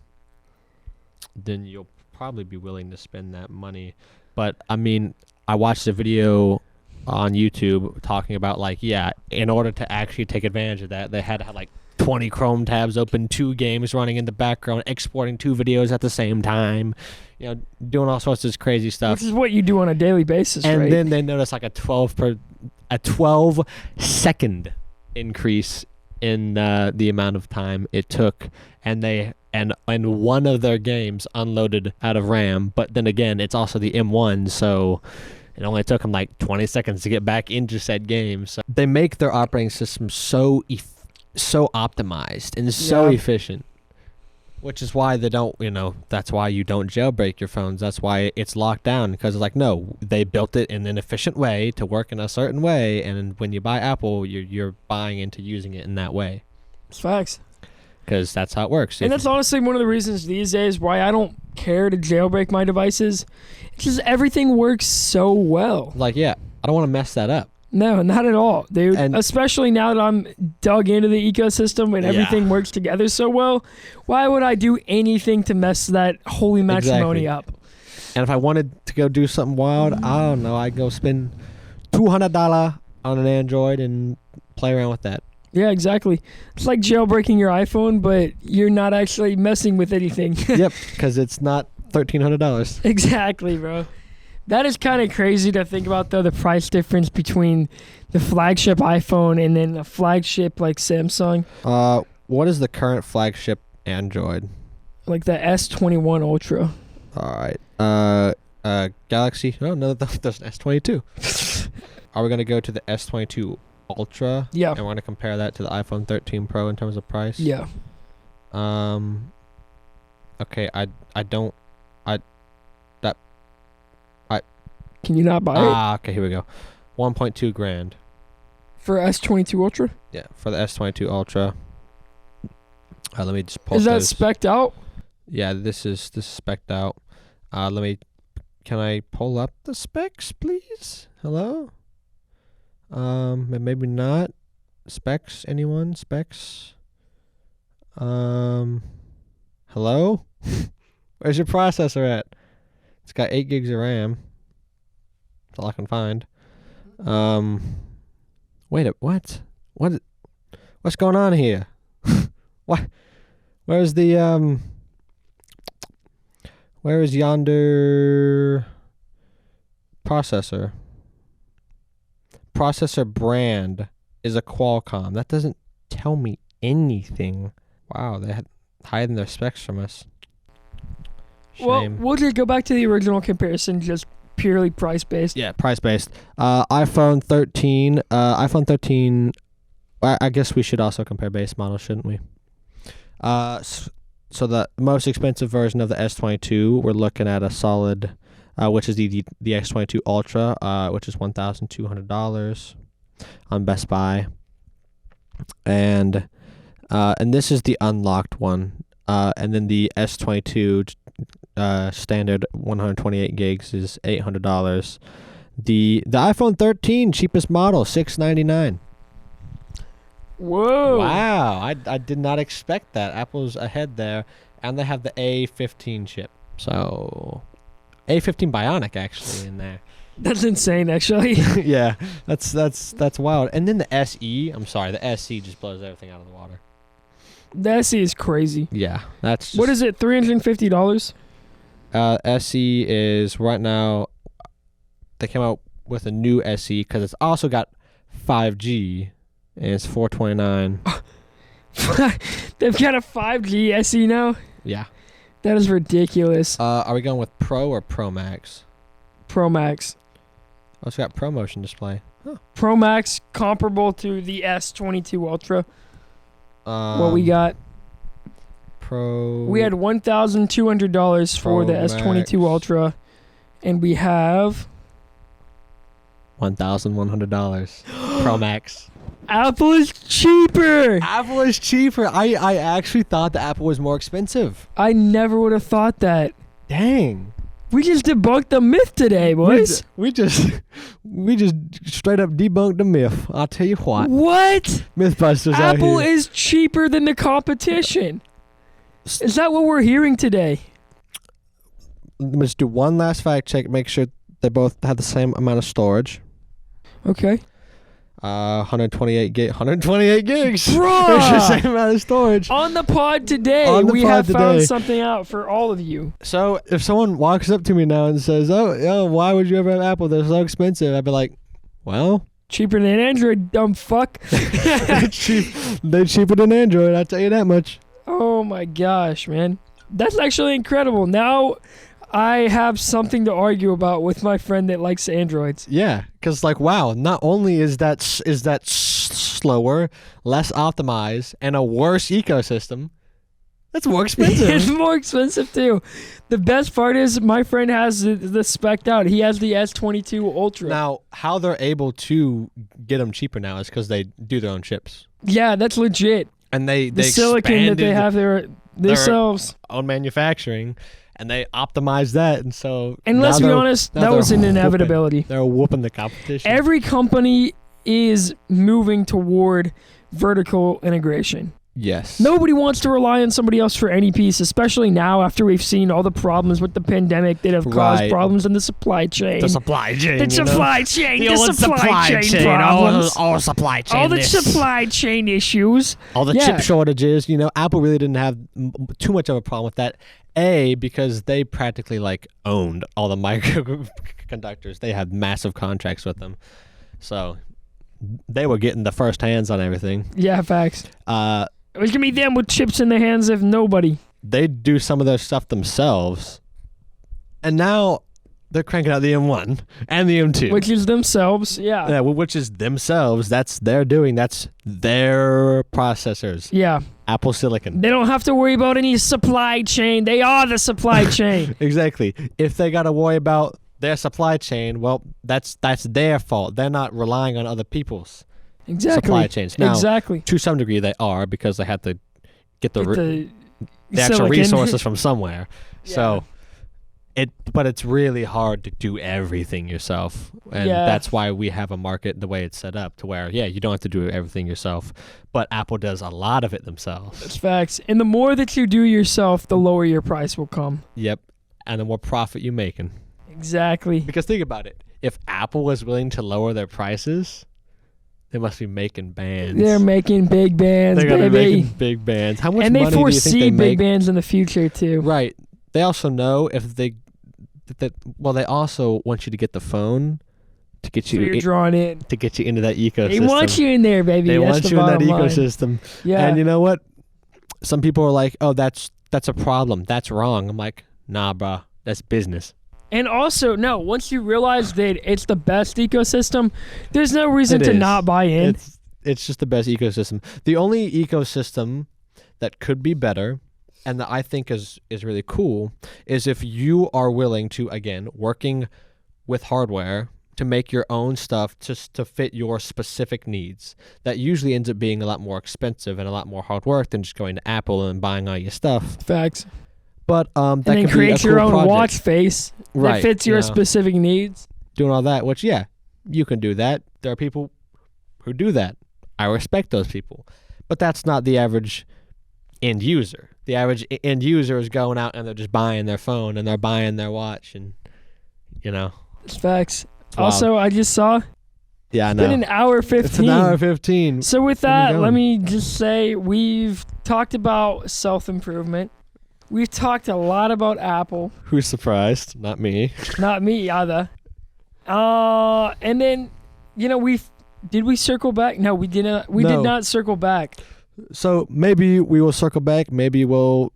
Speaker 2: you'll probably be willing to spend that money. But, I mean, I watched a video on YouTube talking about, like, yeah, in order to actually take advantage of that, they had to have, like, 20 Chrome tabs open, 2 games running in the background, exporting 2 videos at the same time, you know, doing all sorts of crazy stuff.
Speaker 1: Which is what you do on a daily basis,
Speaker 2: and
Speaker 1: right?
Speaker 2: then they noticed, like, a 12-second increase in the amount of time it took, and one of their games unloaded out of RAM, but then again, it's also the M1, so it only took them like 20 seconds to get back into said game. So they make their operating system so optimized and so efficient, which is why they don't, that's why you don't jailbreak your phones. That's why it's locked down, because it's like, no, they built it in an efficient way to work in a certain way, and when you buy Apple, you're buying into using it in that way.
Speaker 1: It's facts.
Speaker 2: Because that's how it works.
Speaker 1: And that's honestly one of the reasons these days why I don't care to jailbreak my devices. It's just everything works so well.
Speaker 2: Like, yeah, I don't want to mess that up.
Speaker 1: No, not at all, dude.
Speaker 2: And
Speaker 1: especially now that I'm dug into the ecosystem and everything works together so well. Why would I do anything to mess that holy matrimony up?
Speaker 2: And if I wanted to go do something wild, I don't know, I'd go spend $200 on an Android and play around with that.
Speaker 1: Yeah, exactly. It's like jailbreaking your iPhone, but you're not actually messing with anything.
Speaker 2: Yep, because it's not $1,300.
Speaker 1: Exactly, bro. That is kind of crazy to think about, though, the price difference between the flagship iPhone and then a flagship like Samsung.
Speaker 2: What is the current flagship Android?
Speaker 1: Like the S21 Ultra.
Speaker 2: All right. Galaxy. Oh no, there's an S22. Are we gonna go to the S22 Ultra?
Speaker 1: Yeah.
Speaker 2: And we're gonna compare that to the iPhone 13 Pro in terms of price.
Speaker 1: Yeah.
Speaker 2: Okay.
Speaker 1: Can you not buy it?
Speaker 2: Okay. Here we go. 1.2 grand.
Speaker 1: For S22 Ultra?
Speaker 2: Yeah, for the S22 Ultra. Let me just pull.
Speaker 1: Is that spec'd out?
Speaker 2: Yeah, this is spec'd out. Can I pull up the specs, please? Hello? Maybe not. Specs, anyone? Specs? Hello? Where's your processor at? It's got 8 gigs of RAM. That's all I can find. Wait, what? What's going on here? What? Where is yonder processor? Processor brand is a Qualcomm. That doesn't tell me anything. Wow, they had hiding their specs from us. Shame.
Speaker 1: Well, we'll just go back to the original comparison, just purely price-based.
Speaker 2: Yeah, price-based. iPhone 13. I guess we should also compare base models, shouldn't we? So the most expensive version of the S22, we're looking at a solid, which is the S22 Ultra, which is $1,200 on Best Buy, and this is the unlocked one, and then the S22 standard 128 gigs is $800. The iPhone 13 cheapest model, $699.
Speaker 1: Whoa!
Speaker 2: Wow, I did not expect that. Apple's ahead there, and they have the A15 chip. So, A15 Bionic actually in there.
Speaker 1: That's insane, actually.
Speaker 2: Yeah, that's wild. And then the SE. I'm sorry, the SE just blows everything out of the water.
Speaker 1: The SE is crazy.
Speaker 2: Yeah, that's.
Speaker 1: What is it? $350?
Speaker 2: SE is right now. They came out with a new SE because it's also got 5G. And it's $429.
Speaker 1: They've got a 5G SE now?
Speaker 2: Yeah.
Speaker 1: That is ridiculous.
Speaker 2: Are we going with Pro or Pro Max?
Speaker 1: Pro Max.
Speaker 2: Oh, it's got Pro Motion display. Huh.
Speaker 1: Pro Max comparable to the S22 Ultra. What we got?
Speaker 2: Pro.
Speaker 1: We had $1,200 for the S22 Ultra, and we have
Speaker 2: $1,100. Pro Max.
Speaker 1: Apple is cheaper.
Speaker 2: Apple is cheaper. I actually thought the Apple was more expensive.
Speaker 1: I never would have thought that.
Speaker 2: Dang.
Speaker 1: We just debunked the myth today, boys.
Speaker 2: We just straight up debunked the myth. I'll tell you what.
Speaker 1: What?
Speaker 2: Mythbusters out here.
Speaker 1: Apple is cheaper than the competition. Is that what we're hearing today?
Speaker 2: Let's do one last fact check. Make sure they both have the same amount of storage.
Speaker 1: Okay.
Speaker 2: 128 gigs.
Speaker 1: Bruh!
Speaker 2: It's the same amount of storage.
Speaker 1: On the pod today, we have found something out for all of you.
Speaker 2: So if someone walks up to me now and says, "Oh, why would you ever have Apple? They're so expensive," I'd be like, "Well,
Speaker 1: cheaper than Android, dumb fuck."
Speaker 2: They're cheaper than Android. I'll tell you that much.
Speaker 1: Oh my gosh, man, that's actually incredible. Now I have something to argue about with my friend that likes Androids.
Speaker 2: Yeah, because wow, not only is that slower, less optimized, and a worse ecosystem, that's more expensive.
Speaker 1: It's more expensive too. The best part is my friend has the spec'd out. He has the S22 Ultra.
Speaker 2: Now, how they're able to get them cheaper now is because they do their own chips.
Speaker 1: Yeah, that's legit.
Speaker 2: And they
Speaker 1: silicon that they have themselves.
Speaker 2: Their own manufacturing. And they optimize that, and so.
Speaker 1: And let's be honest, that was an inevitability.
Speaker 2: They're whooping the competition.
Speaker 1: Every company is moving toward vertical integration.
Speaker 2: Yes.
Speaker 1: Nobody wants to rely on somebody else for any piece, especially now after we've seen all the problems with the pandemic that have caused problems in the supply chain.
Speaker 2: The supply chain.
Speaker 1: The supply chain.
Speaker 2: The
Speaker 1: supply chain problems.
Speaker 2: All supply chain.
Speaker 1: All the supply chain issues.
Speaker 2: All the chip shortages. Apple really didn't have too much of a problem with that. Because they practically owned all the microconductors. They had massive contracts with them. So they were getting the first hands on everything.
Speaker 1: Yeah, facts. It was going to be them with chips in their hands if nobody.
Speaker 2: They'd do some of their stuff themselves, And now they're cranking out the M1 and the M2.
Speaker 1: Which is themselves, yeah.
Speaker 2: Yeah, which is themselves. That's their doing. That's their processors.
Speaker 1: Yeah.
Speaker 2: Apple Silicon.
Speaker 1: They don't have to worry about any supply chain. They are the supply chain.
Speaker 2: Exactly. If they got to worry about their supply chain, well, that's their fault. They're not relying on other people's supply chains. Now, to some degree, they are because they have to get the actual resources from somewhere. Yeah. So, but it's really hard to do everything yourself, and that's why we have a market the way it's set up to where you don't have to do everything yourself, but Apple does a lot of it themselves.
Speaker 1: That's facts. And the more that you do yourself, the lower your price will come.
Speaker 2: Yep, and the more profit you're making.
Speaker 1: Exactly.
Speaker 2: Because think about it, if Apple was willing to lower their prices, they must be making bands.
Speaker 1: They're making big bands. They're gonna be making
Speaker 2: big bands. How much
Speaker 1: and
Speaker 2: money
Speaker 1: they foresee
Speaker 2: do you think they
Speaker 1: big bands in the future too.
Speaker 2: Right. They also know if they they also want you to get the phone to get you
Speaker 1: drawn in
Speaker 2: to get you into that ecosystem.
Speaker 1: They want you in there, baby.
Speaker 2: They
Speaker 1: that's
Speaker 2: want you in that ecosystem.
Speaker 1: Yeah.
Speaker 2: And you know what? Some people are like, "Oh, that's a problem. That's wrong." I'm like, "Nah, bro. That's business."
Speaker 1: And also, no, once you realize that it's the best ecosystem, there's no reason to not buy in.
Speaker 2: It's just the best ecosystem. The only ecosystem that could be better and that I think is really cool is if you are willing to, again, working with hardware to make your own stuff just to fit your specific needs. That usually ends up being a lot more expensive and a lot more hard work than just going to Apple and buying all your stuff.
Speaker 1: Facts.
Speaker 2: But that
Speaker 1: and then
Speaker 2: can
Speaker 1: create
Speaker 2: be a
Speaker 1: your
Speaker 2: cool
Speaker 1: own
Speaker 2: project.
Speaker 1: watch face that fits your specific needs.
Speaker 2: Doing all that, which, you can do that. There are people who do that. I respect those people. But that's not the average end user. The average end user is going out and they're just buying their phone and they're buying their watch and,
Speaker 1: It's facts. Also, I just saw.
Speaker 2: Yeah, I know.
Speaker 1: It's been an hour 15.
Speaker 2: It's an hour 15.
Speaker 1: So with that, let me just say we've talked about self-improvement. We've talked a lot about Apple.
Speaker 2: Who's surprised? Not me.
Speaker 1: Not me either. And then, did we circle back? No, we didn't. We did not circle back.
Speaker 2: So maybe we will circle back. Maybe we'll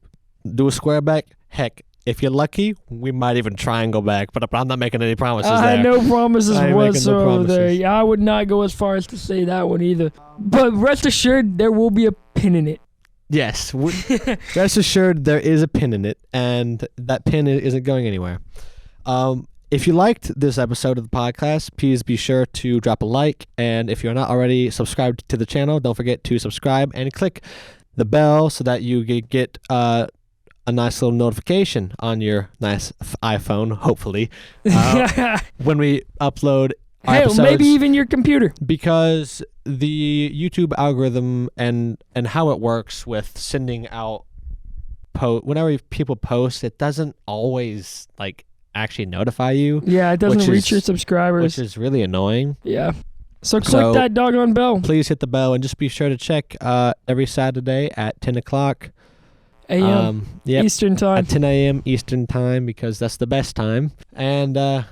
Speaker 2: do a square back. Heck, if you're lucky, we might even try and go back. But I'm not making any promises there.
Speaker 1: No promises whatsoever.
Speaker 2: No promises.
Speaker 1: I would not go as far as to say that one either. But rest assured, there will be a pin in it.
Speaker 2: Yes. Rest assured, there is a pin in it, and that pin isn't going anywhere. If you liked this episode of the podcast, please be sure to drop a like. And if you're not already subscribed to the channel, don't forget to subscribe and click the bell so that you get a nice little notification on your nice iPhone, hopefully, when we upload our episodes.
Speaker 1: Maybe even your computer.
Speaker 2: Because the YouTube algorithm and how it works with sending out whenever people post, it doesn't always actually notify you.
Speaker 1: Yeah, it doesn't reach your subscribers.
Speaker 2: Which is really annoying.
Speaker 1: Yeah. So click that doggone bell.
Speaker 2: Please hit the bell and just be sure to check every Saturday at 10 o'clock
Speaker 1: a.m. Eastern time.
Speaker 2: At 10 a.m. Eastern time because that's the best time. And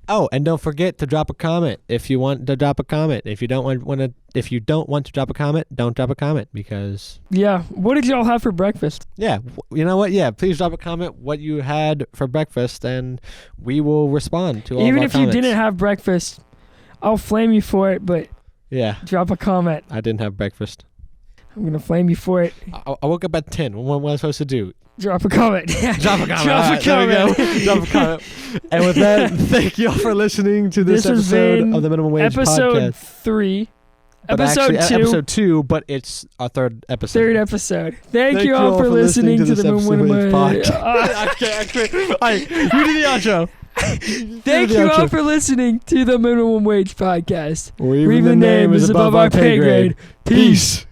Speaker 2: Oh, and don't forget to drop a comment if you want to drop a comment. If you don't want to drop a comment, don't drop a comment because.
Speaker 1: Yeah. What did y'all have for breakfast?
Speaker 2: Yeah. You know what? Yeah. Please drop a comment what you had for breakfast, and we will respond to all of our comments.
Speaker 1: Even if you didn't have breakfast, I'll flame you for it. But drop a comment.
Speaker 2: I didn't have breakfast.
Speaker 1: I'm gonna flame you for it.
Speaker 2: I woke up at 10. What was I supposed to do?
Speaker 1: Drop a comment.
Speaker 2: Drop a comment. Drop a comment. Drop a comment. And with that, thank you all for listening to this episode of the Minimum Wage
Speaker 1: episode
Speaker 2: Podcast.
Speaker 1: 3.
Speaker 2: But episode 2, but it's our third episode.
Speaker 1: Third episode. Thank you all for listening to the Minimum Wage
Speaker 2: Podcast. You did the outro.
Speaker 1: Thank you all for listening to the Minimum Wage Podcast.
Speaker 2: Where even the name is above our pay grade. Peace.